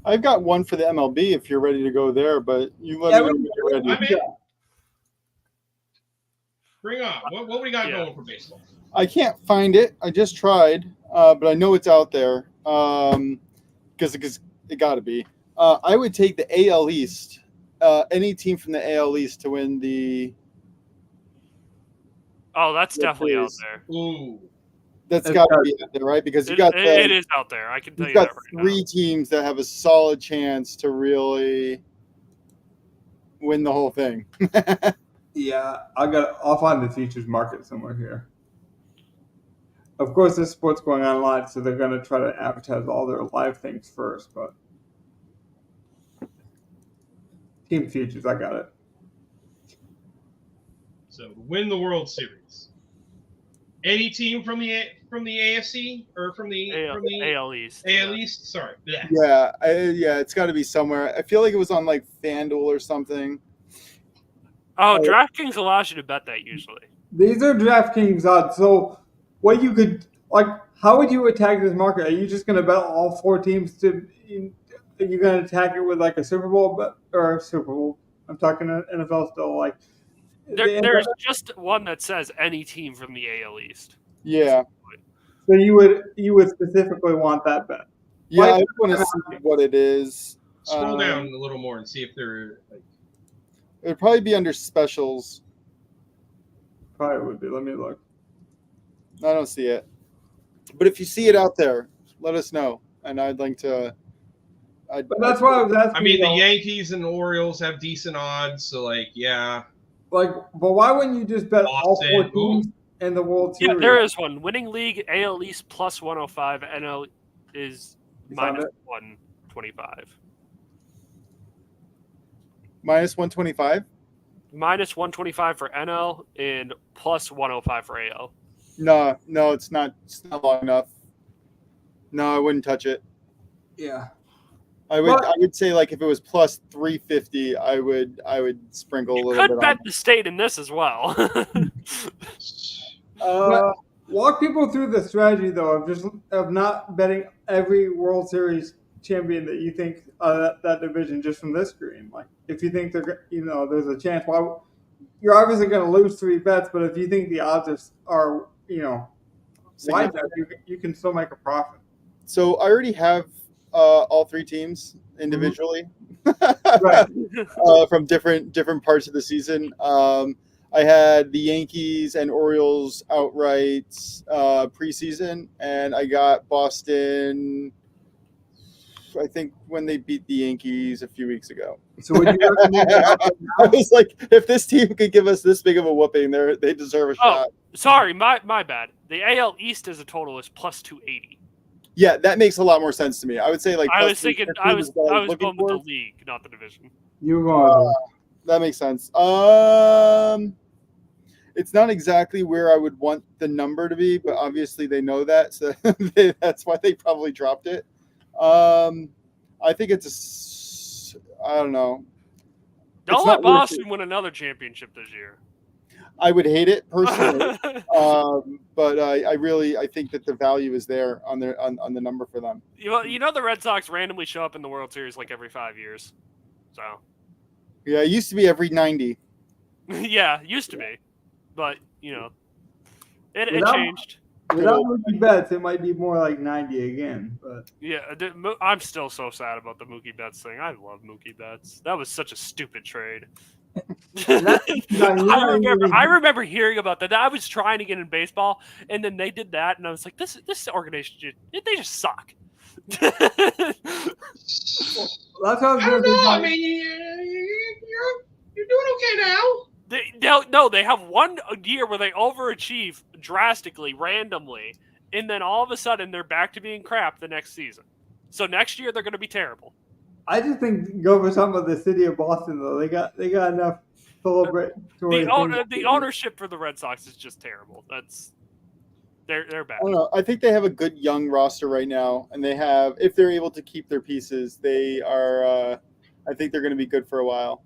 I've got one for the MLB if you're ready to go there, but you let Yeah, me know when you're ready. I'm in. Yeah. Bring on. What we got Yeah. going for baseball? I can't find it. I just tried, but I know it's out there because it got to be. I would take the AL East, any team from the AL East to win the Oh, that's Yeah, definitely out please. there. Ooh. That's It's got to got- be out there, right? Because you It, got it is out there. I can tell you've you got that right now. 3 teams that have a solid chance to really win the whole thing. Yeah, I'll find the futures market somewhere here. Of course, this sport's going on live, so they're going to try to advertise all their live things first. But team futures, I got it. So to win the World Series, any team from the AFC or from the AL East. AL yeah. East? Sorry, yeah. Yeah, it's got to be somewhere. I feel like it was on like FanDuel or something. Oh, DraftKings allows you to bet that usually. These are DraftKings odds. So, what you could how would you attack this market? Are you just going to bet all 4 teams to? Are you going to attack it with like a Super Bowl bet or Super Bowl? I'm talking NFL still. Like There's just one that says any team from the AL East. Yeah. so you would specifically want that bet. Yeah, Why- I want to see what it is. Scroll down a little more and see if they're like. It would probably be under specials. Probably would be. Let me look. I don't see it. But if you see it out there, let us know. And I'd like to. But that's why I was asking. I mean, the though, Yankees and Orioles have decent odds, so like, yeah. but why wouldn't you just bet all 4 Boston, teams in the World Yeah, Series? there is one. Winning league AL East plus 105. NL is You found minus it? 125. minus 125. Minus 125 for NL and plus 105 for AL. No, it's not. It's not long enough. No, I wouldn't touch it. Yeah. I would say like if it was plus 350, I would sprinkle a You little could bit bet on. the state in this as well. Walk people through the strategy though of not betting every World Series champion that you think that division just from this screen. Like if you think there's a chance. Why you're obviously going to lose 3 bets, but if you think the odds are wide enough, you can still make a profit. So I already have all 3 teams individually Right. from different parts of the season. I had the Yankees and Orioles outright preseason, and I got Boston. I think when they beat the Yankees a few weeks ago. So would you recommend I was like, if this team could give us this big of a whooping, they deserve a shot. Sorry, my bad. The AL East as a total is plus 280. Yeah, that makes a lot more sense to me. I would say like I plus was thinking 350 I was what going looking with the for. league, not the division. You going? That makes sense. It's not exactly where I would want the number to be, but obviously they know that, so that's why they probably dropped it. I think I don't know. Don't It's let not worth Boston win another championship this year. I would hate it personally, but I think that the value is there on the number for them. You know the Red Sox randomly show up in the World Series like every 5 years. So Yeah, it used to be every 90. yeah, used to be, but it Without- changed. Without Mookie Betts, it might be more like 90 again. But Yeah, I'm still so sad about the Mookie Betts thing. I love Mookie Betts. That was such a stupid trade. I remember hearing about that. I was trying to get in baseball, and then they did that, and I was like, "This organization, they just suck." that's how I don't know. I mean, you're doing okay now. They have one year where they overachieve drastically, randomly, and then all of a sudden they're back to being crap the next season. So next year they're going to be terrible. I just think go for something with the city of Boston though. They got enough celebratory. The ownership for the Red Sox is just terrible. They're bad. I don't know. I think they have a good young roster right now, and they have, if they're able to keep their pieces, they are. I think they're going to be good for a while.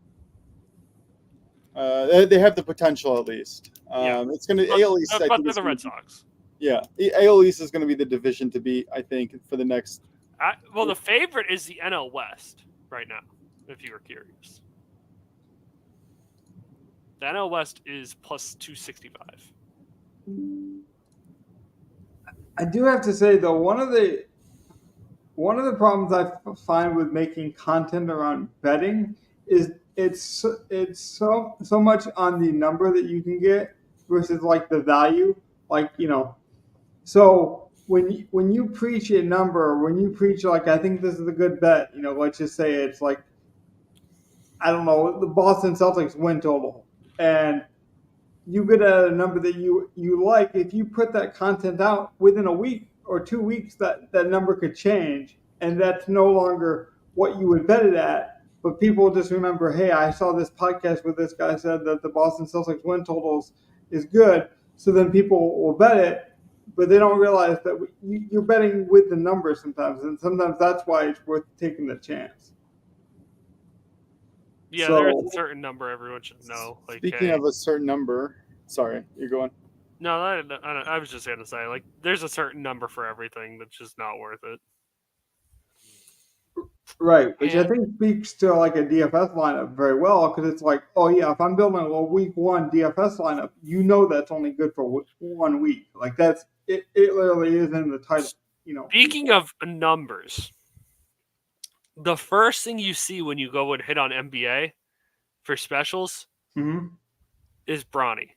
They have the potential at least. It's going to AL East. But they're the Red Sox. Yeah, AL East is going to be the division to beat, I think, for the next. The favorite is the NL West right now, if you were curious. The NL West is plus 265. I do have to say though, one of the problems I find with making content around betting is it's so much on the number that you can get versus like the value, like So when you preach a number, when you preach like I think this is a good bet, let's just say it's like I don't know the Boston Celtics win total, and you get a number that you like. If you put that content out within a week or 2 weeks, that number could change, and that's no longer what you would bet it at. But people just remember, hey, I saw this podcast where this guy said that the Boston Celtics win totals is good, so then people will bet it. But they don't realize that you're betting with the numbers sometimes, and sometimes that's why it's worth taking the chance. Yeah, So- there's a certain number everyone should know. Like, Speaking hey, of a certain number, sorry, you're going. no, I was just gonna say, like, there's a certain number for everything that's just not worth it. Right, which I And- think speaks to like a DFS lineup very well, because it's like, oh yeah, if I'm building a week one DFS lineup, that's only good for 1 week. Like that's it. It literally is in the title. Speaking of numbers, the first thing you see when you go and hit on NBA for specials Mhm. is Bronny.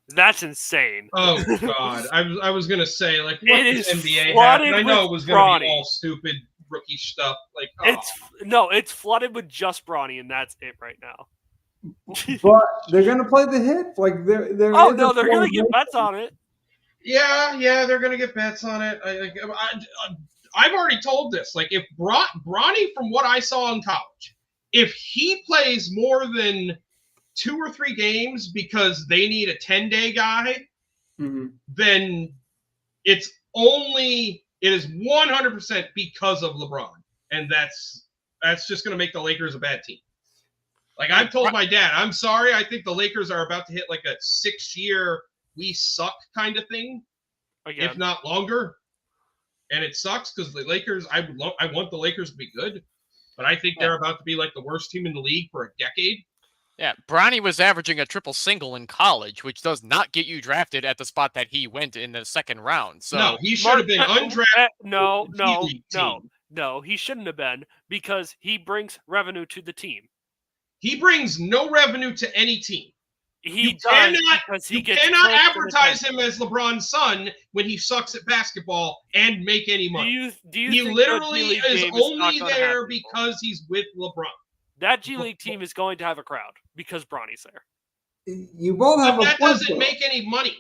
That's insane. Oh God, I was gonna say like what It does is NBA have? flooded And I know with it was gonna be Bronny. all stupid rookie stuff. Like oh. It's flooded with just Bronny, and that's it right now. But they're gonna play the hits. Like they're Oh no, they're gonna get bets on it. Yeah, they're gonna get bets on it. I've already told this. Like, if Bronny, from what I saw in college, if he plays more than 2 or 3 games because they need a 10-day guy, Mhm. then it is 100% because of LeBron, and that's just gonna make the Lakers a bad team. Like I've told my dad, I'm sorry. I think the Lakers are about to hit like a 6-year we suck kind of thing, Again, if not longer. And it sucks because the Lakers, I want the Lakers to be good, but I think they're about to be like the worst team in the league for a decade. Yeah, Bronny was averaging a triple single in college, which does not get you drafted at the spot that he went in the second round. So No, he should have been undrafted. No, with the no, G League no, team. no. He shouldn't have been because he brings revenue to the team. He brings no revenue to any team. He does because he You gets cannot clicks and advertise attention. him as LeBron's son when he sucks at basketball and make any Do money. you He think literally that G League is game is not only gonna there happen? because he's with LeBron. That G League team is going to have a crowd because Bronny's there. You both have But a that point. doesn't though. make any money.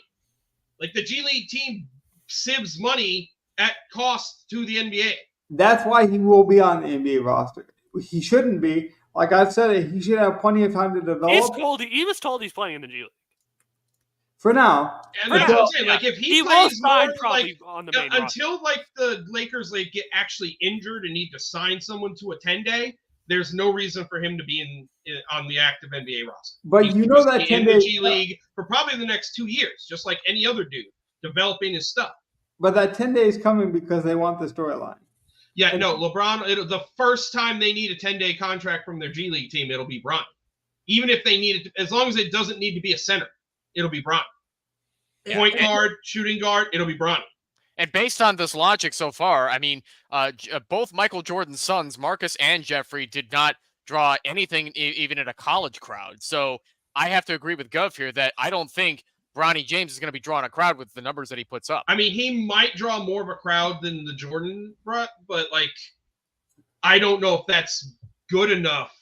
Like the G League team sieves money at cost to the NBA. That's why he will be on the NBA roster. He shouldn't be. Like I've said, he should have plenty of time to develop. He was told he's playing in the G League. For now, And For that's now, what I'm saying. yeah. Like if He he will plays sign more, probably like on the main roster. until like the Lakers like get actually injured and need to sign someone to a 10-day, there's no reason for him to be on the active NBA roster. but He you should know just that be 10 in the days. G League for probably the next 2 years, just like any other dude developing his stuff. But that 10 days coming because they want the storyline. Yeah, And- no, LeBron. The first time they need a 10-day contract from their G League team, it'll be Bron. Even if they need it, as long as it doesn't need to be a center, it'll be Bron. Yeah. Point guard, shooting guard, it'll be Bron. And based on this logic so far, I mean, both Michael Jordan's sons, Marcus and Jeffrey, did not draw anything even in a college crowd. So I have to agree with Gov here that I don't think Bronny James is going to be drawing a crowd with the numbers that he puts up. I mean, he might draw more of a crowd than the Jordan brought, but like, I don't know if that's good enough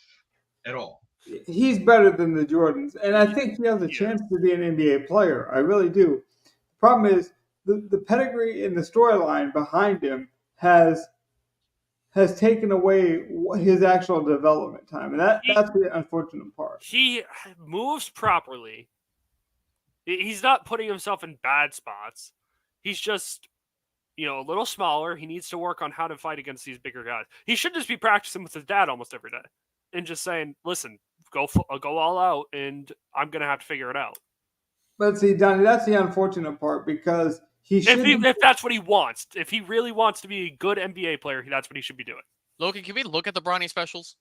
at all. He's better than the Jordans, and I think he has a Yeah. chance to be an NBA player. I really do. The problem is the pedigree and the storyline behind him has taken away his actual development time, and that's the unfortunate part. He moves properly. He's not putting himself in bad spots. He's just, a little smaller. He needs to work on how to fight against these bigger guys. He should just be practicing with his dad almost every day and just saying, listen, go all out, and I'm going to have to figure it out. But see, Donnie, that's the unfortunate part because he should. If that's what he wants, if he really wants to be a good NBA player, that's what he should be doing. Logan, can we look at the Bronny specials?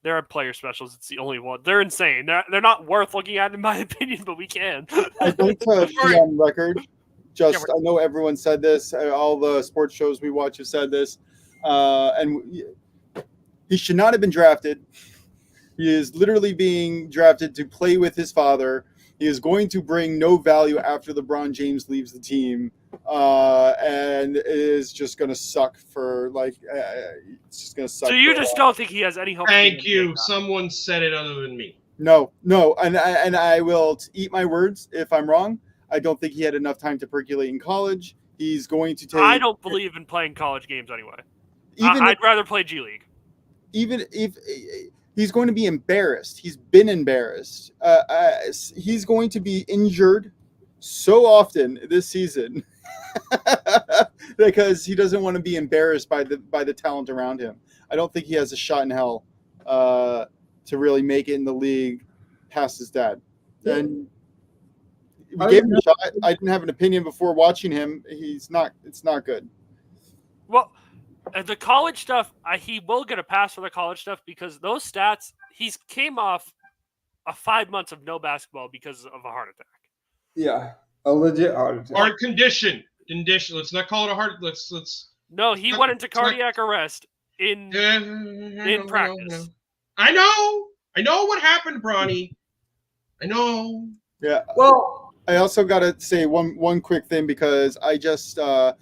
There are player specials. It's the only one. They're insane. They're not worth looking at, in my opinion, but we can. I'd like to be on record. Yeah, I know everyone said this. All the sports shows we watch have said this. And he should not have been drafted. He is literally being drafted to play with his father. He is going to bring no value after LeBron James leaves the team, and is just going to suck for it's just going to suck. So you for a just while. don't think he has any hope? Thank you. Someone said it other than me. No, and I will eat my words if I'm wrong. I don't think he had enough time to percolate in college. He's going to take. I don't believe in playing college games anyway. Even I'd rather play G League. even if he's going to be embarrassed, he's been embarrassed. He's going to be injured so often this season because he doesn't want to be embarrassed by the talent around him. I don't think he has a shot in hell to really make it in the league past his dad. And we gave him a shot. I didn't have an opinion before watching him. It's not good. Well, the college stuff, he will get a pass for the college stuff because those stats, he's came off 5 months of no basketball because of a heart attack. Yeah, a legit heart attack. Heart condition. Let's not call it a heart. Let's. No, he went into cardiac arrest in practice. I know what happened, Bronny. I know. Yeah. Well, I also got to say one quick thing because I just I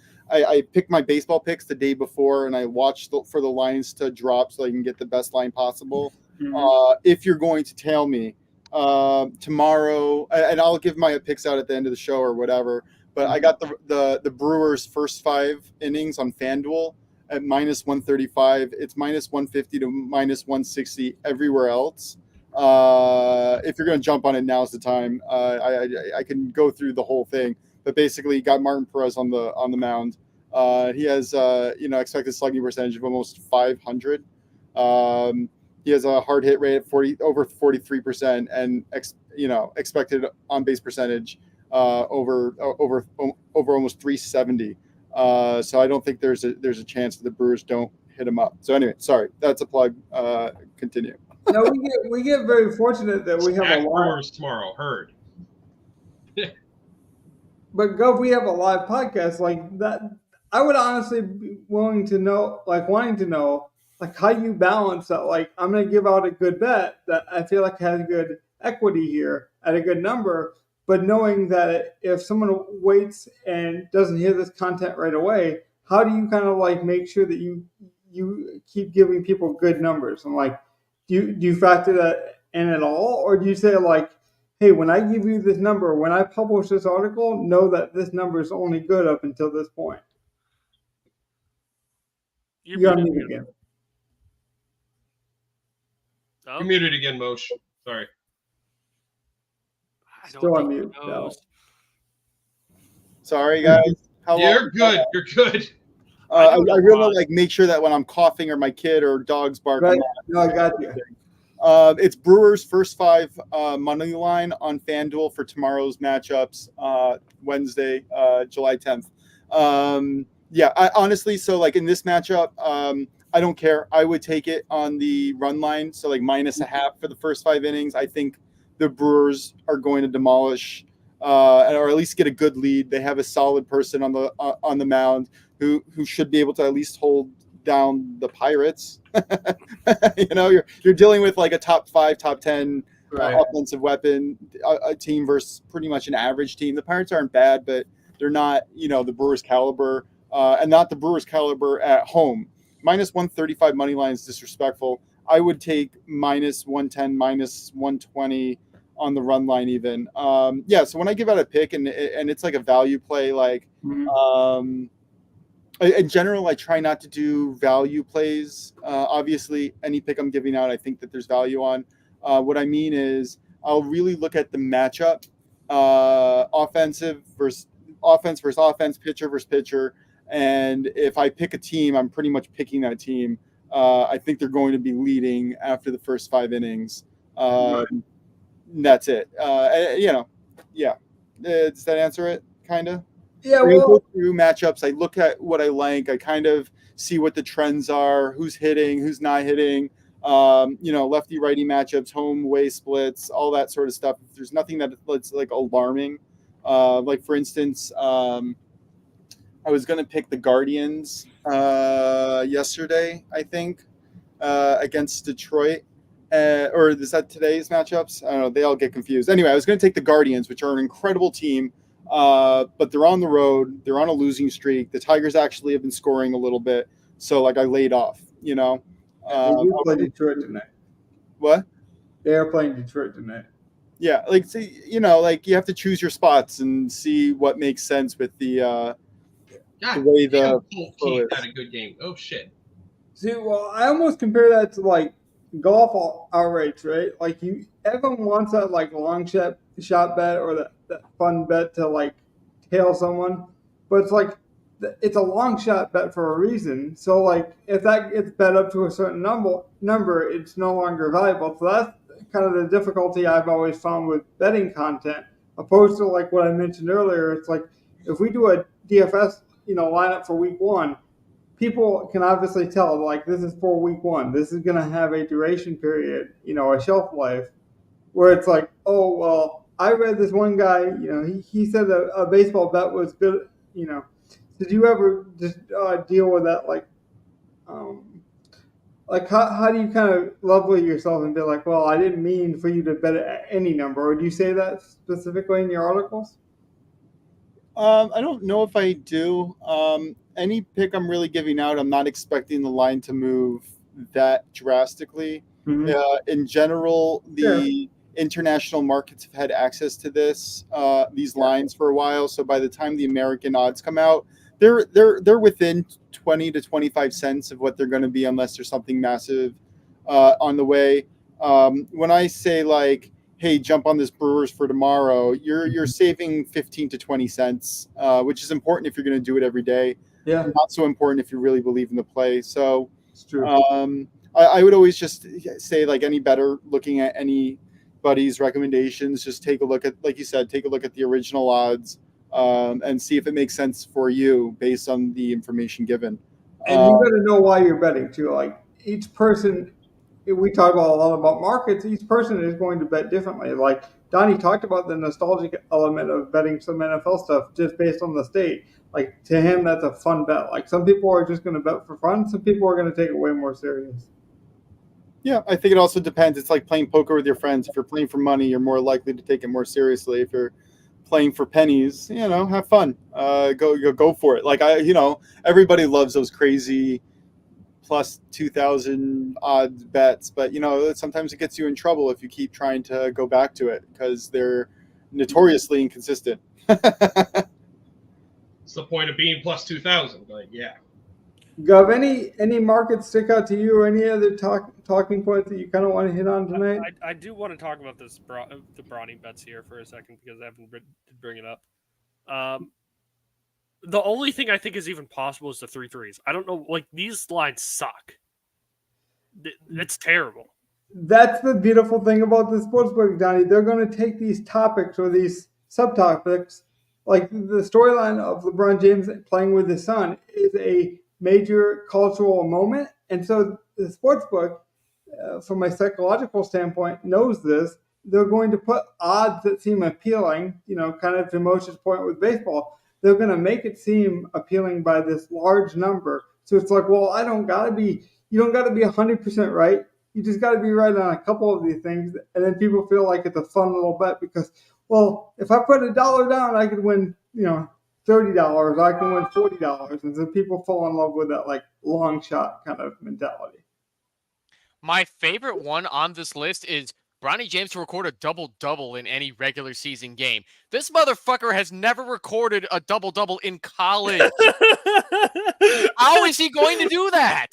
picked my baseball picks the day before and I watched for the lines to drop so I can get the best line possible. mhm. If you're going to tail me tomorrow, and I'll give my picks out at the end of the show or whatever. But I got the Brewers' first 5 innings on FanDuel at minus 135. It's minus 150 to minus 160 everywhere else. If you're going to jump on it, now's the time. I can go through the whole thing, but basically, got Martin Perez on the mound. He has expected slugging percentage of almost 500. He has a hard hit rate at over 43%, and expected on base percentage over almost 370. So I don't think there's a chance that the Brewers don't hit him up. So anyway, sorry, that's a plug. Continue. No, we get very fortunate that we have At a live. Brewers tomorrow. Heard. But Gov, we have a live podcast like that. I would honestly be wanting to know like how you balance that. Like, I'm going to give out a good bet that I feel like has good equity here at a good number, but knowing that if someone waits and doesn't hear this content right away, how do you kind of like make sure that you keep giving people good numbers? And like, do you factor that in at all, or do you say like, hey, when I give you this number, when I publish this article, know that this number is only good up until this point? You got me again. Oh, You're muted again, Moshe. Sorry. I don't Still on think he mute. No. knows. Sorry, guys. How You're long? good. You're good. I don't know really why. like make sure that when I'm coughing or my kid or dogs bark, I'm Right? not. No, I got you. It's Brewers' first 5 money line on FanDuel for tomorrow's matchups, Wednesday, July 10th. I honestly, so like in this matchup, I don't care. I would take it on the run line, so like minus a half for the first 5 innings. I think the Brewers are going to demolish, or at least get a good lead. They have a solid person on the mound who should be able to at least hold down the Pirates. You're dealing with like a top 5, top 10 offensive weapon, a team versus pretty much an average team. The Pirates aren't bad, but they're not, the Brewers caliber, and not the Brewers caliber at home. Minus 135 money line is disrespectful. I would take minus 110, minus 120 on the run line even. So when I give out a pick and it's like a value play, like in general, I try not to do value plays. Obviously, any pick I'm giving out, I think that there's value on. What I mean is I'll really look at the matchup, offense versus offense, pitcher versus pitcher. And if I pick a team, I'm pretty much picking that team. I think they're going to be leading after the first 5 innings. That's it. Does that answer it? Kind of? Yeah, I well, go through matchups. I look at what I like. I kind of see what the trends are, who's hitting, who's not hitting, lefty righty matchups, home away splits, all that sort of stuff. If there's nothing that's like alarming, like for instance, I was going to pick the Guardians yesterday, I think, against Detroit. or is that today's matchups? I don't know. They all get confused. Anyway, I was going to take the Guardians, which are an incredible team, but they're on the road. They're on a losing streak. The Tigers actually have been scoring a little bit, so like I laid off. You know, They do play Detroit tonight. what? They are playing Detroit tonight. Yeah, like see, you know, like you have to choose your spots and see what makes sense with the God, way damn, the Colt flow Keith is. had a good game. Oh shit. See, well, I almost compare that to like golf outrights, right? Like everyone wants that like long shot bet or that fun bet to like tail someone, but it's like it's a long shot bet for a reason. So like if that gets bet up to a certain number, it's no longer valuable. So that's kind of the difficulty I've always found with betting content, opposed to like what I mentioned earlier. It's like if we do a DFS, lineup for week one, people can obviously tell like this is for week one. This is going to have a duration period, a shelf life, where it's like, oh well, I read this one guy, he said a baseball bet was good. Did you ever just deal with that? Like how do you kind of level yourself and be like, well, I didn't mean for you to bet at any number, or do you say that specifically in your articles? I don't know if I do. Any pick I'm really giving out, I'm not expecting the line to move that drastically. Mhm. In general, the international markets have had access to these lines for a while. So by the time the American odds come out, they're within 20 to 25 cents of what they're going to be, unless there's something massive on the way. When I say like, hey, jump on this Brewers for tomorrow, you're saving 15 to 20 cents, which is important if you're going to do it every day. Yeah, Not so important if you really believe in the play. So it's true. I would always just say, like any better, looking at anybody's recommendations, just take a look at, like you said, take a look at the original odds and see if it makes sense for you based on the information given. And you got to know why you're betting too. Like each person, we talk about a lot about markets. Each person is going to bet differently. Like Donnie talked about the nostalgic element of betting some NFL stuff just based on the state. Like to him, that's a fun bet. Like some people are just going to bet for fun. Some people are going to take it way more serious. Yeah, I think it also depends. It's like playing poker with your friends. If you're playing for money, you're more likely to take it more seriously. If you're playing for pennies, have fun. Go for it. Like everybody loves those crazy plus 2,000 odds bets, but sometimes it gets you in trouble if you keep trying to go back to it because they're notoriously inconsistent. It's the point of being plus 2,000. Like, yeah. Gov, any markets stick out to you, or any other talking points that you kind of want to hit on tonight? I do want to talk about the Brawny bets here for a second because I haven't bring it up. The only thing I think is even possible is the 3-3s. I don't know, like these lines suck. It's terrible. That's the beautiful thing about the sportsbook, Donnie. They're going to take these topics or these subtopics, like the storyline of LeBron James playing with his son is a major cultural moment. And so the sportsbook, from a psychological standpoint, knows this. They're going to put odds that seem appealing, kind of to Moshe's point with baseball. They're going to make it seem appealing by this large number. So it's like, well, you don't got to be 100% right. You just got to be right on a couple of these things. And then people feel like it's a fun little bet because, well, if I put $1 down, I could win, $30. I can win $40. And so people fall in love with that like long shot kind of mentality. My favorite one on this list is Bronny James to record a double-double in any regular season game. This motherfucker has never recorded a double-double in college. How is he going to do that?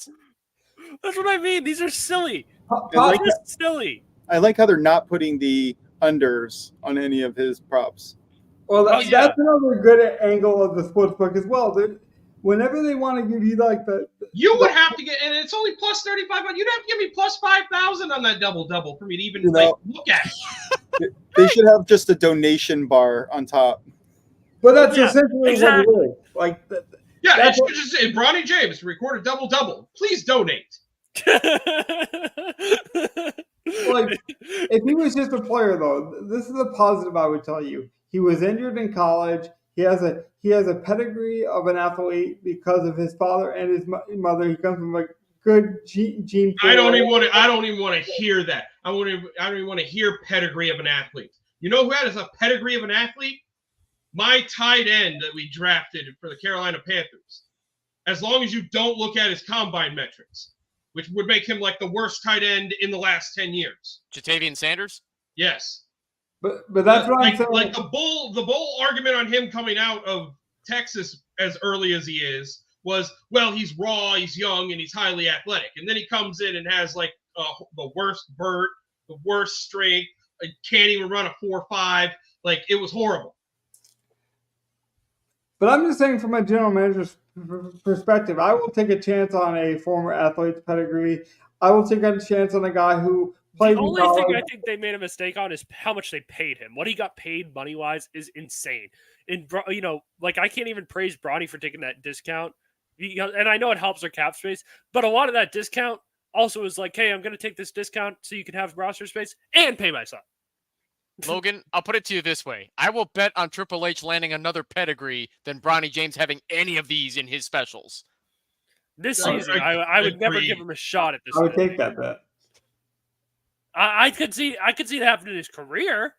That's what I mean. These are silly. Silly. I like how they're not putting the unders on any of his props. Well, that's another good angle of the sports book as well. Whenever they want to give you like you would have to get, and it's only plus 3,500. You'd have to give me plus 5,000 on that double for me to even look at it. They should have just a donation bar on top. But that's essentially what it is. Like, it should just say Bronny James record a double. Please donate. Like, if he was just a player, though, this is a positive I would tell you. He was injured in college. He has a pedigree of an athlete because of his father and his mother. He comes from a good gene pool. I don't even want to hear that. I don't even want to hear pedigree of an athlete. You know who has a pedigree of an athlete? My tight end that we drafted for the Carolina Panthers. As long as you don't look at his combine metrics, which would make him like the worst tight end in the last 10 years. Jatavian Sanders? Yes. But that's what I'm saying. Like the bull argument on him coming out of Texas as early as he is was, well, he's raw, he's young, and he's highly athletic. And then he comes in and has like the worst vert, the worst strength, can't even run a 4.5. Like, it was horrible. But I'm just saying, from a general manager's perspective, I will take a chance on a former athlete's pedigree. I will take a chance on a guy who played. The only thing I think they made a mistake on is how much they paid him. What he got paid money wise is insane. And like, I can't even praise Bronny for taking that discount. And I know it helps their cap space, but a lot of that discount also is like, hey, I'm going to take this discount so you can have roster space and pay my son. Logan, I'll put it to you this way. I will bet on Triple H landing another pedigree than Bronny James having any of these in his specials. This season, I would never give him a shot at this. I would take that bet. I could see it happening in his career,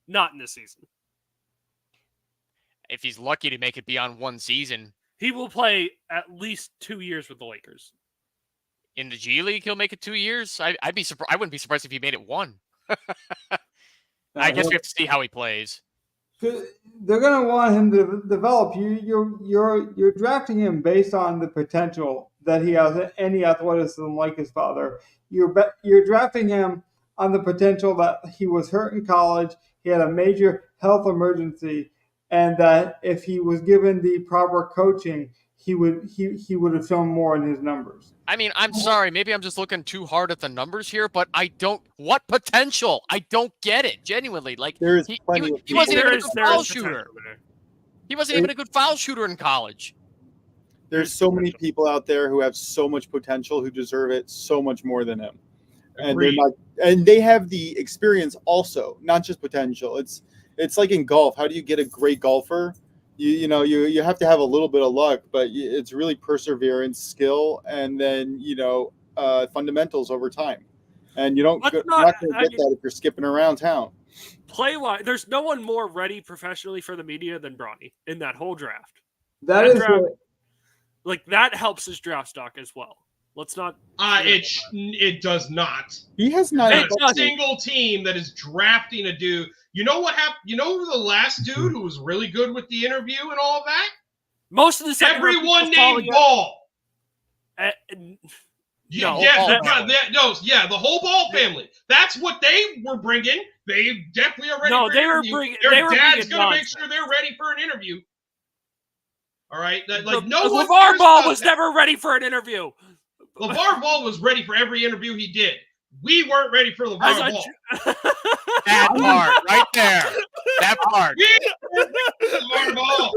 not in this season. If he's lucky to make it beyond one season. He will play at least 2 years with the Lakers. In the G League, he'll make it 2 years? I'd be surprised. I wouldn't be surprised if he made it one. I guess we have to see how he plays. They're going to want him to develop. You're drafting him based on the potential that he has any athleticism like his father. You're drafting him on the potential that he was hurt in college, he had a major health emergency, and that if he was given the proper coaching, he would have shown more in his numbers. I mean, I'm sorry. Maybe I'm just looking too hard at the numbers here, but I don't. What potential? I don't get it. Genuinely, like There is he plenty of wasn't even a good There foul is potential shooter. there. He wasn't even a good foul shooter in college. There's so many people out there who have so much potential who deserve it so much more than him. And they're Agreed. not, and they have the experience also, not just potential. It's like in golf. How do you get a great golfer? You have to have a little bit of luck, but it's really perseverance, skill, and then fundamentals over time. And you're not going to get that if you're skipping around town. Play-wise, there's no one more ready professionally for the media than Bronny in that whole draft. That is draft, like, that helps his draft stock as well. Let's not. It does not. He has not. Not a single team that is drafting a dude. You know what happened? You know the last dude who was really good with the interview and all of that? Most of the everyone named Ball. No, the whole Ball family. That's what they were bringing. They definitely are ready. No, for they an were interview. bringing. Their dad's gonna make sure they're ready for an interview. All right, LeVar Ball was never ready for an interview. LeVar Ball was ready for every interview he did. We weren't ready for LeVar Ball. That part, right there. That part. LeVar Ball.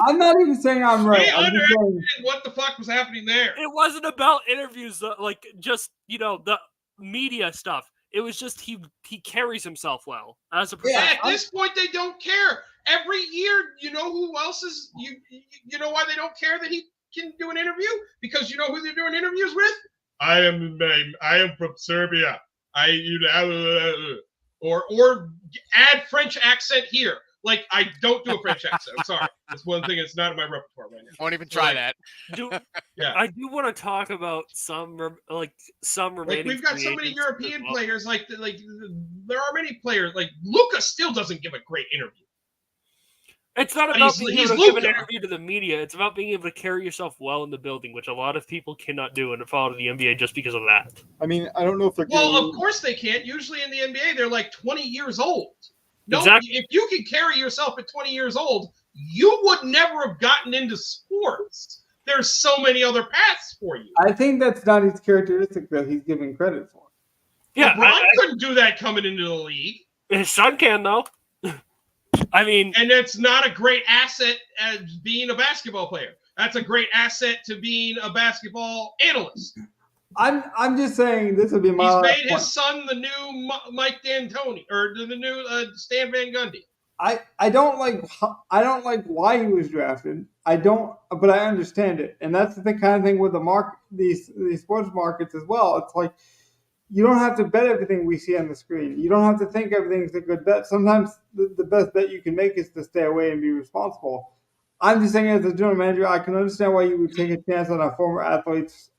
I'm not even saying I'm right. We I'm just saying, underestimated what the fuck was happening there. It wasn't about interviews, like just the media stuff. It was just he carries himself well as a professional. Yeah, at this point, they don't care. Every year, you know who else is you know why they don't care that he can do an interview? Because you know who they're doing interviews with? I am from Serbia. Or add French accent here. Like, I don't do a French accent. I'm sorry. That's one thing that's not in my repertoire right now. Won't even try that. Yeah. I do want to talk about some remaining. We've got so many European players. Like there are many players. Like Luka still doesn't give a great interview. It's not about being able to give an interview to the media. It's about being able to carry yourself well in the building, which a lot of people cannot do and fall to the NBA just because of that. I mean, I don't know if they're. Well, of course they can't. Usually in the NBA, they're like 20 years old. No, exactly. If you can carry yourself at 20 years old, you would never have gotten into sports. There's so many other paths for you. I think that's not his characteristic that he's giving credit for. Yeah, LeBron couldn't do that coming into the league. His son can, though. I mean, and that's not a great asset as being a basketball player. That's a great asset to being a basketball analyst. I'm just saying this would be my. He's made his son the new Mike D'Antoni or the new Stan Van Gundy. I don't like why he was drafted. But I understand it, and that's the kind of thing with these sports markets as well. It's like you don't have to bet everything we see on the screen. You don't have to think everything's a good bet. Sometimes the best bet you can make is to stay away and be responsible. I'm just saying, as a general manager, I can understand why you would take a chance on a former athlete's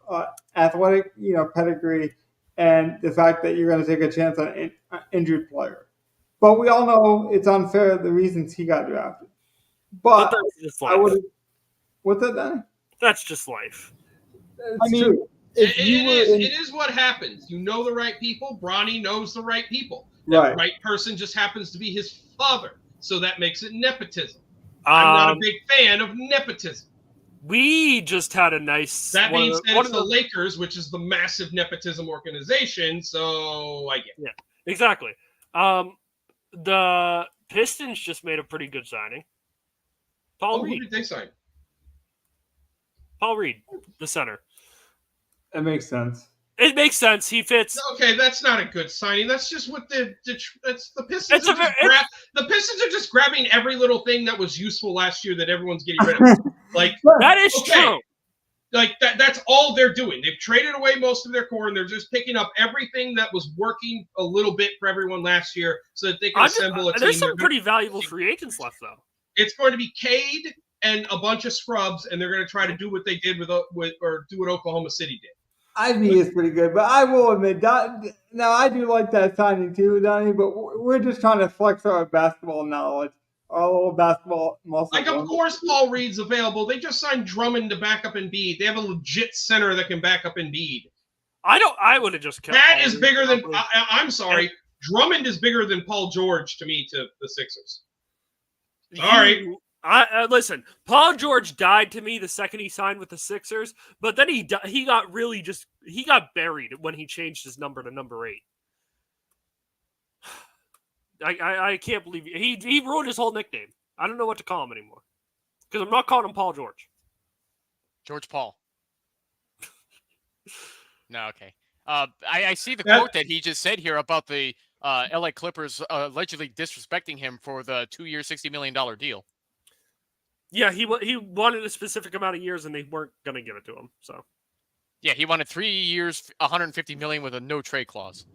athletic, pedigree, and the fact that you're going to take a chance on an injured player. But we all know it's unfair the reasons he got drafted. But But that's just I life. would. What's that, Danny? That's just life. It's true. If you were in, It is what happens. You know the right people. Bronny knows the right people. Right. That right person just happens to be his father. So that makes it nepotism. I'm not a big fan of nepotism. We just had a nice. That being said, it's the Lakers, which is the massive nepotism organization. So I get it. Yeah, exactly. The Pistons just made a pretty good signing. Paul Who Reed. did they sign? Paul Reed, the center. It makes sense. It makes sense. He fits. Okay, that's not a good signing. That's just what the Pistons. The Pistons are just grabbing every little thing that was useful last year that everyone's getting rid of. Like That is true. Like that's all they're doing. They've traded away most of their core, and they're just picking up everything that was working a little bit for everyone last year, so that they can assemble a team. There's some pretty valuable free agents left, though. It's going to be Cade and a bunch of scrubs, and they're going to try to do what they did with or do what Oklahoma City did. Ivy is pretty good, but I will admit, now I do like that signing too, Donnie, but we're just trying to flex our basketball knowledge, our little basketball muscle. Like, of course, Paul Reed's available. They just signed Drummond to back up Embiid. They have a legit center that can back up Embiid. I would have just kept That is bigger than – I'm sorry. Drummond is bigger than Paul George to me to the Sixers. Sorry. Listen, Paul George died to me the second he signed with the Sixers, but then he got buried when he changed his number to number 8. I can't believe he ruined his whole nickname. I don't know what to call him anymore because I'm not calling him Paul George. George Paul. No, okay. I see the quote that he just said here about the LA Clippers allegedly disrespecting him for the 2-year, $60 million deal. Yeah, he wanted a specific amount of years, and they weren't going to give it to him. So, yeah, he wanted 3 years, $150 million with a no trade clause.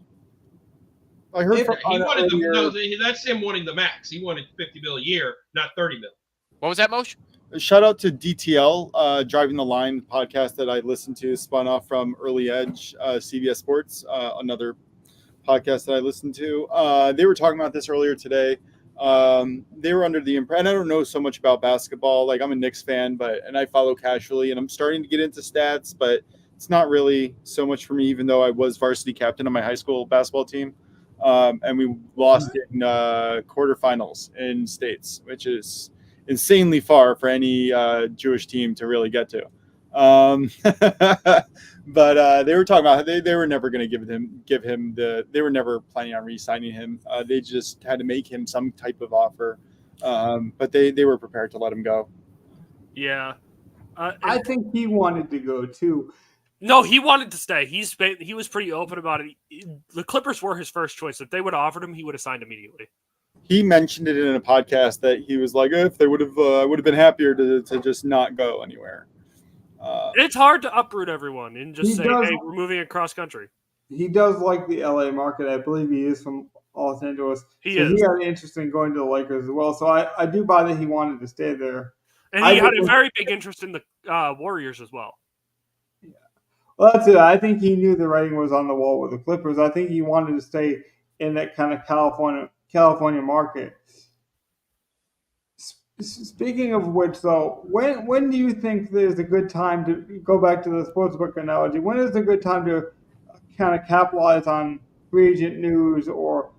I heard that's him wanting the max. He wanted $50 million a year, not $30 million. What was that, Moshe? Shout out to DTL, Driving the Line podcast that I listened to, spun off from Early Edge, CBS Sports, another podcast that I listened to. They were talking about this earlier today. They were under the impression, I don't know so much about basketball. Like, I'm a Knicks fan, and I follow casually, and I'm starting to get into stats, but it's not really so much for me, even though I was varsity captain of my high school basketball team. And we lost in quarterfinals in states, which is insanely far for any Jewish team to really get to. But they were talking about they were never going to give him they were never planning on re-signing him. They just had to make him some type of offer, but they were prepared to let him go. Yeah, I think he wanted to go too. No, he wanted to stay. He was pretty open about it. The Clippers were his first choice. If they would have offered him, he would have signed immediately. He mentioned it in a podcast that he was like, if they would have, I would have been happier to just not go anywhere. It's hard to uproot everyone and just say, hey, we're moving across country. He does like the LA market. I believe he is from Los Angeles. He had an interest in going to the Lakers as well. So I do buy that he wanted to stay there. And he had a very big interest in the Warriors as well. Yeah. Well, that's it. I think he knew the writing was on the wall with the Clippers. I think he wanted to stay in that kind of California market. Speaking of which, though, when do you think there's a good time to go back to the sportsbook analogy? When is a good time to kind of capitalize on free agent news or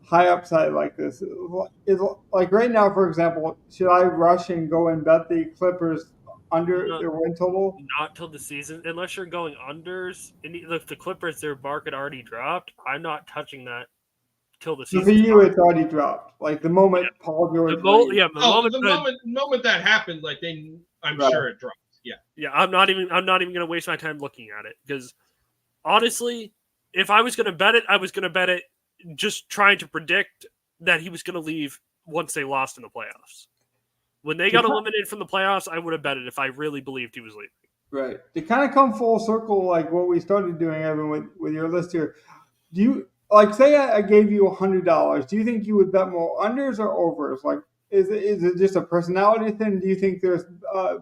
high upside like this? Is like right now, for example, should I rush and go and bet the Clippers under their win total? Not till the season, unless you're going unders. And if the Clippers, their market already dropped, I'm not touching that. Till the season. So for you, it's already dropped. Like the moment Paul George. The moment that happened, like I'm sure it dropped. Yeah. Yeah, I'm not even going to waste my time looking at it because honestly, if I was going to bet it, I was going to bet it just trying to predict that he was going to leave once they lost in the playoffs. When they got eliminated from the playoffs, I would have bet it if I really believed he was leaving. Right. To kind of come full circle, like what we started doing, Evan, with your list here, do you, like, say I gave you $100, do you think you would bet more unders or overs? Like, is it just a personality thing? Do you think there's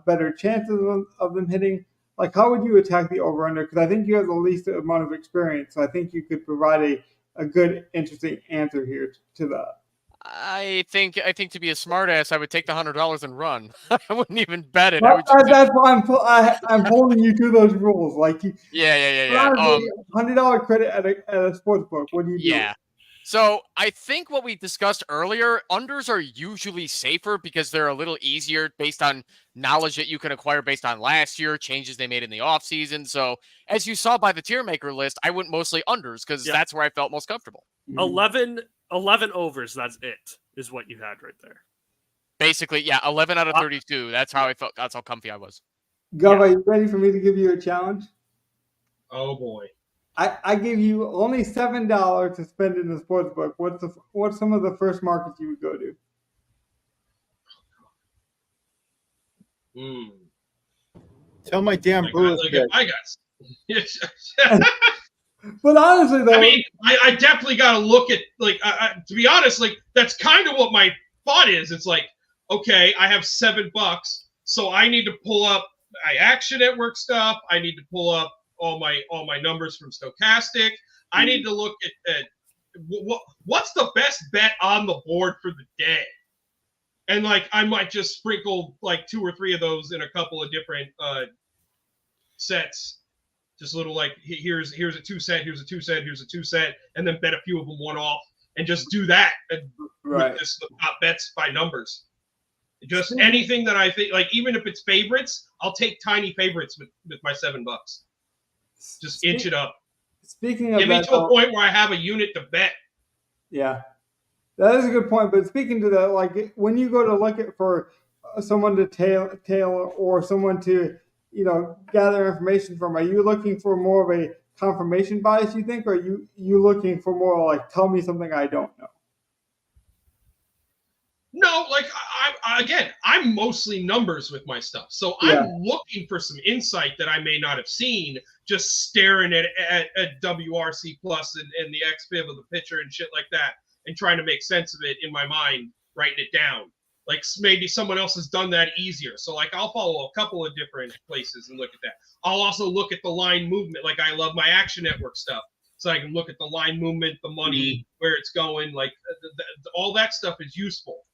better chances of them hitting? Like, how would you attack the over-under? Because I think you have the least amount of experience, so I think you could provide a good, interesting answer here to that. I think to be a smartass, I would take the $100 and run. I wouldn't even bet it. I Well, would just that's why I'm holding you to those rules. Like, yeah. $100 credit at a sports book. What do you do? Yeah. So I think what we discussed earlier, unders are usually safer because they're a little easier based on knowledge that you can acquire based on last year, changes they made in the offseason. So as you saw by the tier maker list, I went mostly unders because that's where I felt most comfortable. 11 overs, that's it, is what you had right there. Basically, yeah, 11 out of 32. That's how I felt. That's how comfy I was. Gov, are you ready for me to give you a challenge? Oh boy. I give you only $7 to spend in the sports book. What's some of the first markets you would go to? Tell my damn Brewers. I guess. But honestly, though, I mean, I definitely got to look at, like, to be honest, like, that's kind of what my thought is. It's like, okay, I have $7, so I need to pull up my Action Network stuff. I need to pull up all my numbers from Stochastic. I need to look at what's the best bet on the board for the day. And, like, I might just sprinkle, like, 2 or 3 of those in a couple of different sets. Just a little, like, here's a 2-set, here's a 2-set, here's a 2-set, and then bet a few of them one off, and just do that with just the top bets by numbers. Just anything that I think, like, even if it's favorites, I'll take tiny favorites with my $7. Just inch it up. Speaking of Get me to a point where I have a unit to bet. Yeah, that is a good point. But speaking to that, like, when you go to look at for someone to tail or someone to, gather information from, are you looking for more of a confirmation bias, you think, or are you looking for more like, tell me something I don't know? No, like, I'm mostly numbers with my stuff. So I'm looking for some insight that I may not have seen just staring at WRC plus and the XFIB of the pitcher and shit like that and trying to make sense of it in my mind, writing it down. Like, maybe someone else has done that easier. So, like, I'll follow a couple of different places and look at that. I'll also look at the line movement. Like, I love my Action Network stuff. So I can look at the line movement, the money, where it's going. Like, all that stuff is useful.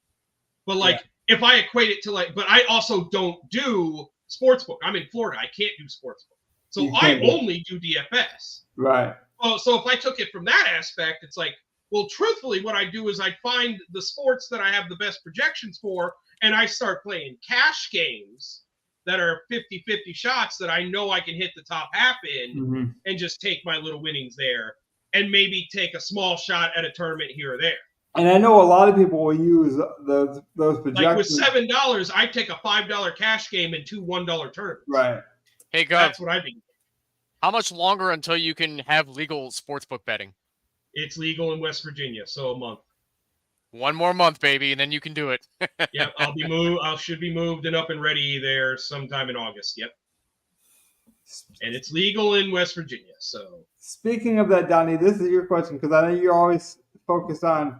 But, like, if I equate it to, like, but I also don't do sportsbook. I'm in Florida. I can't do sportsbook. So I only do DFS. Right. Oh, so if I took it from that aspect, it's like, well, truthfully, what I do is I find the sports that I have the best projections for, and I start playing cash games that are 50-50 shots that I know I can hit the top half in and just take my little winnings there and maybe take a small shot at a tournament here or there. And I know a lot of people will use those projections. Like, with $7, I take a $5 cash game and 2 $1 tournaments. Right. Hey, Gov, that's what I do. How much longer until you can have legal sportsbook betting? It's legal in West Virginia, so a month. 1 more month, baby, and then you can do it. Yep, I'll be moved. I should be moved and up and ready there sometime in August. Yep. And it's legal in West Virginia. So, speaking of that, Donnie, this is your question, because I know you're always focused on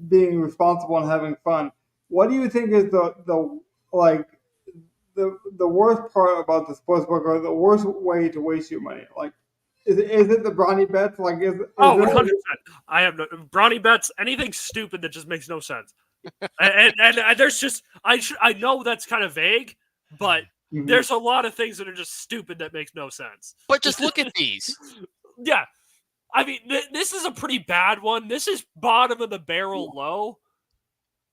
being responsible and having fun. What do you think is the worst part about the sportsbook, or the worst way to waste your money? Like, is it the Bronny bets? Like, is 100%. I have no Bronny bets. Anything stupid that just makes no sense. and there's just I know that's kind of vague, but there's a lot of things that are just stupid that makes no sense. But just look at these. Yeah. I mean, this is a pretty bad one. This is bottom of the barrel low.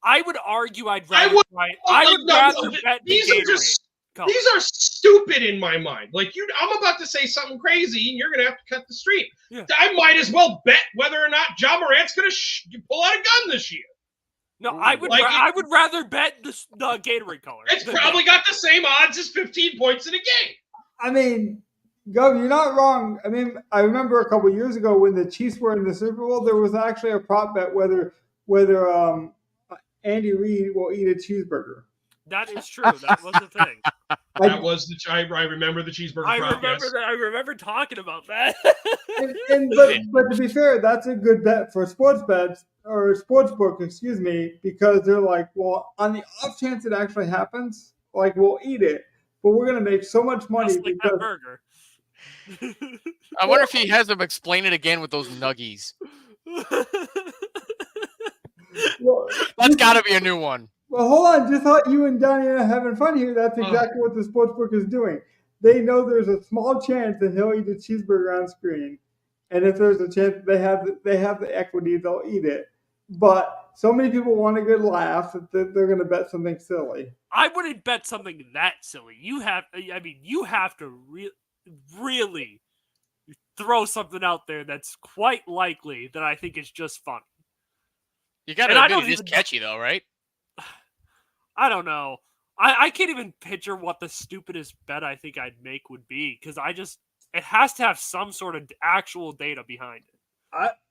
I would argue I'd rather bet these are just these are stupid in my mind. Like, I'm about to say something crazy, and you're going to have to cut the stream. Yeah. I might as well bet whether or not Ja Morant's going to pull out a gun this year. No, I would rather bet the Gatorade color. It's probably got the same odds as 15 points in a game. I mean, Gov, you're not wrong. I mean, I remember a couple years ago when the Chiefs were in the Super Bowl, there was actually a prop bet whether Andy Reid will eat a cheeseburger. That is true. That was the thing. That was I remember the cheeseburger I prop. remember Yes. that. I remember talking about that. But to be fair, that's a good bet for sports bets or sports book, excuse me, because they're like, well, on the off chance it actually happens, like we'll eat it, but we're gonna make so much money Just like that because burger. I wonder if he has them explain it again with those nuggies. well, That's got to be a new one. well, hold on, just how you and Donnie are having fun here. That's exactly what the sports book is doing. They know there's a small chance that he'll eat a cheeseburger on screen, and if there's a chance they have the equity, they'll eat it. But so many people want a good laugh that they're going to bet something silly. I wouldn't bet something that silly. You have to really throw something out there that's quite likely that I think is just funny. You got to admit it is catchy, though, right? I don't know. I can't even picture what the stupidest bet I think I'd make would be because it has to have some sort of actual data behind it.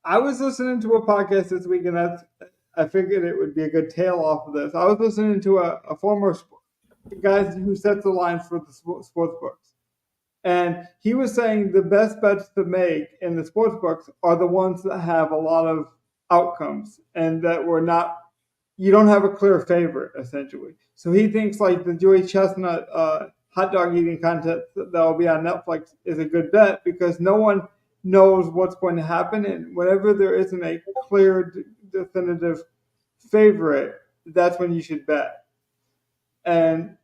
I was listening to a podcast this week, and I figured it would be a good tail off of this. I was listening to a former guy who sets the lines for the sports books, and he was saying the best bets to make in the sports books are the ones that have a lot of outcomes and that were not. You don't have a clear favorite, essentially. So he thinks like the Joey Chestnut hot dog eating contest that will be on Netflix is a good bet because no one knows what's going to happen. And whenever there isn't a clear, definitive favorite, that's when you should bet. And,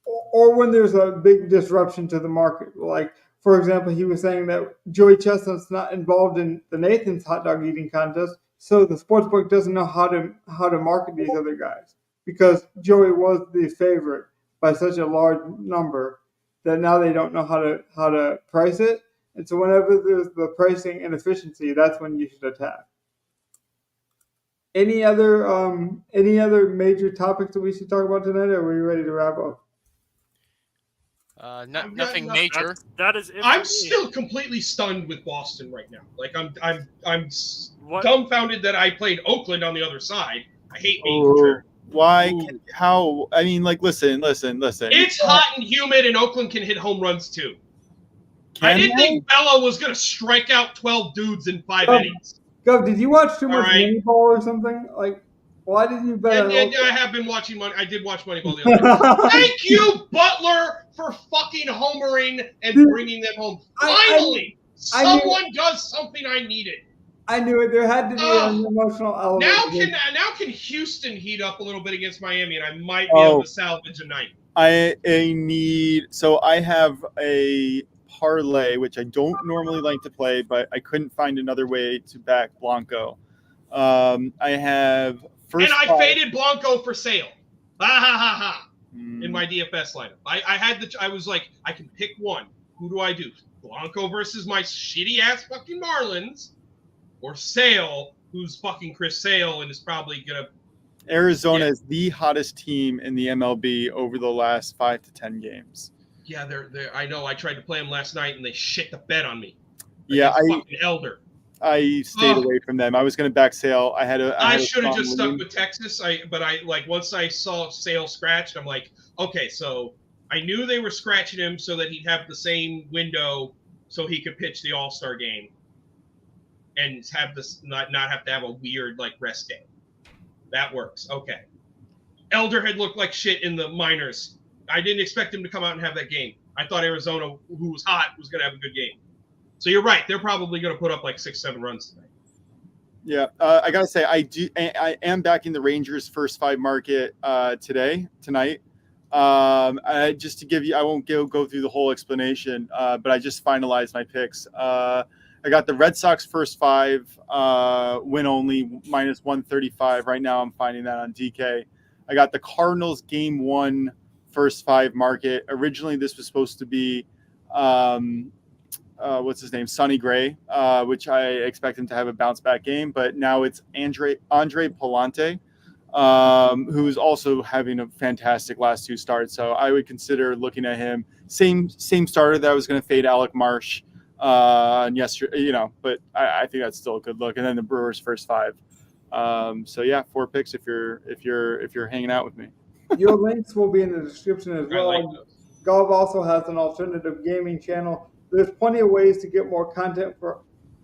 or when there's a big disruption to the market. Like, for example, he was saying that Joey Chestnut's not involved in the Nathan's hot dog eating contest. So the sportsbook doesn't know how to market these other guys because Joey was the favorite by such a large number that now they don't know how to price it. And so whenever there's the pricing inefficiency, that's when you should attack. Any other major topics that we should talk about tonight? Or are we ready to wrap up? Nothing major. That is it. I'm still completely stunned with Boston right now. Like I'm dumbfounded that I played Oakland on the other side. I hate being contrarian. Why? How? I mean, like, listen. It's hot and humid, and Oakland can hit home runs too. I didn't think Bella was going to strike out 12 dudes in 5 innings. Gov, did you watch too much Moneyball or something? Like, why did you bet? Yeah, I have been watching I did watch Moneyball the other day. Thank you, Butler, for fucking homering and bringing them home. Finally, someone does something I needed. I knew it. There had to be an emotional element. Now can Houston heat up a little bit against Miami, and I might be able to salvage a night. I have a parlay, which I don't normally like to play, but I couldn't find another way to back Blanco. I have first. And I faded Blanco for sale. Ha ha ha ha. In my DFS lineup, I was like, I can pick one. Who do I do? Blanco versus my shitty ass fucking Marlins, or Sale, who's fucking Chris Sale and is probably gonna. Arizona is the hottest team in the MLB over the last 5 to 10 games. Yeah, I know. I tried to play them last night and they shit the bed on me. Yeah, fucking Elder. I stayed away from them. I was going to back Sale. I should have just stuck with Texas. But once I saw Sale scratched, I'm like, okay, so I knew they were scratching him so that he'd have the same window so he could pitch the All-Star game and have this not have to have a weird rest day. That works. Okay. Elder had looked like shit in the minors. I didn't expect him to come out and have that game. I thought Arizona, who was hot, was going to have a good game. So you're right. They're probably going to put up 6-7 runs tonight. Yeah, I gotta say, I am backing the Rangers first 5 market tonight. Just to give you, I won't go through the whole explanation, but I just finalized my picks. I got the Red Sox first 5 win only minus 135. Right now, I'm finding that on DK. I got the Cardinals game 1 first 5 market. Originally, this was supposed to be what's his name, Sonny Gray, which I expect him to have a bounce back game. But now it's Andre Palante, who's also having a fantastic last 2 starts. So I would consider looking at him. Same starter that I was going to fade Alec Marsh yesterday, but I think that's still a good look. And then the Brewers first 5. So yeah, 4 picks if you're hanging out with me. Your links will be in the description as I well. like those. Golf also has an alternative gaming channel. There's plenty of ways to get more content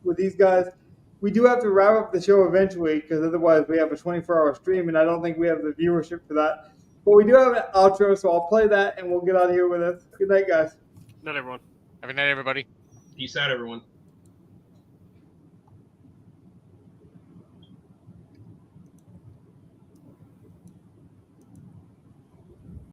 with these guys. We do have to wrap up the show eventually because otherwise we have a 24-hour stream, and I don't think we have the viewership for that. But we do have an outro, so I'll play that, and we'll get out of here with us. Good night, guys. Not everyone. Have a good night, everybody. Peace out, everyone.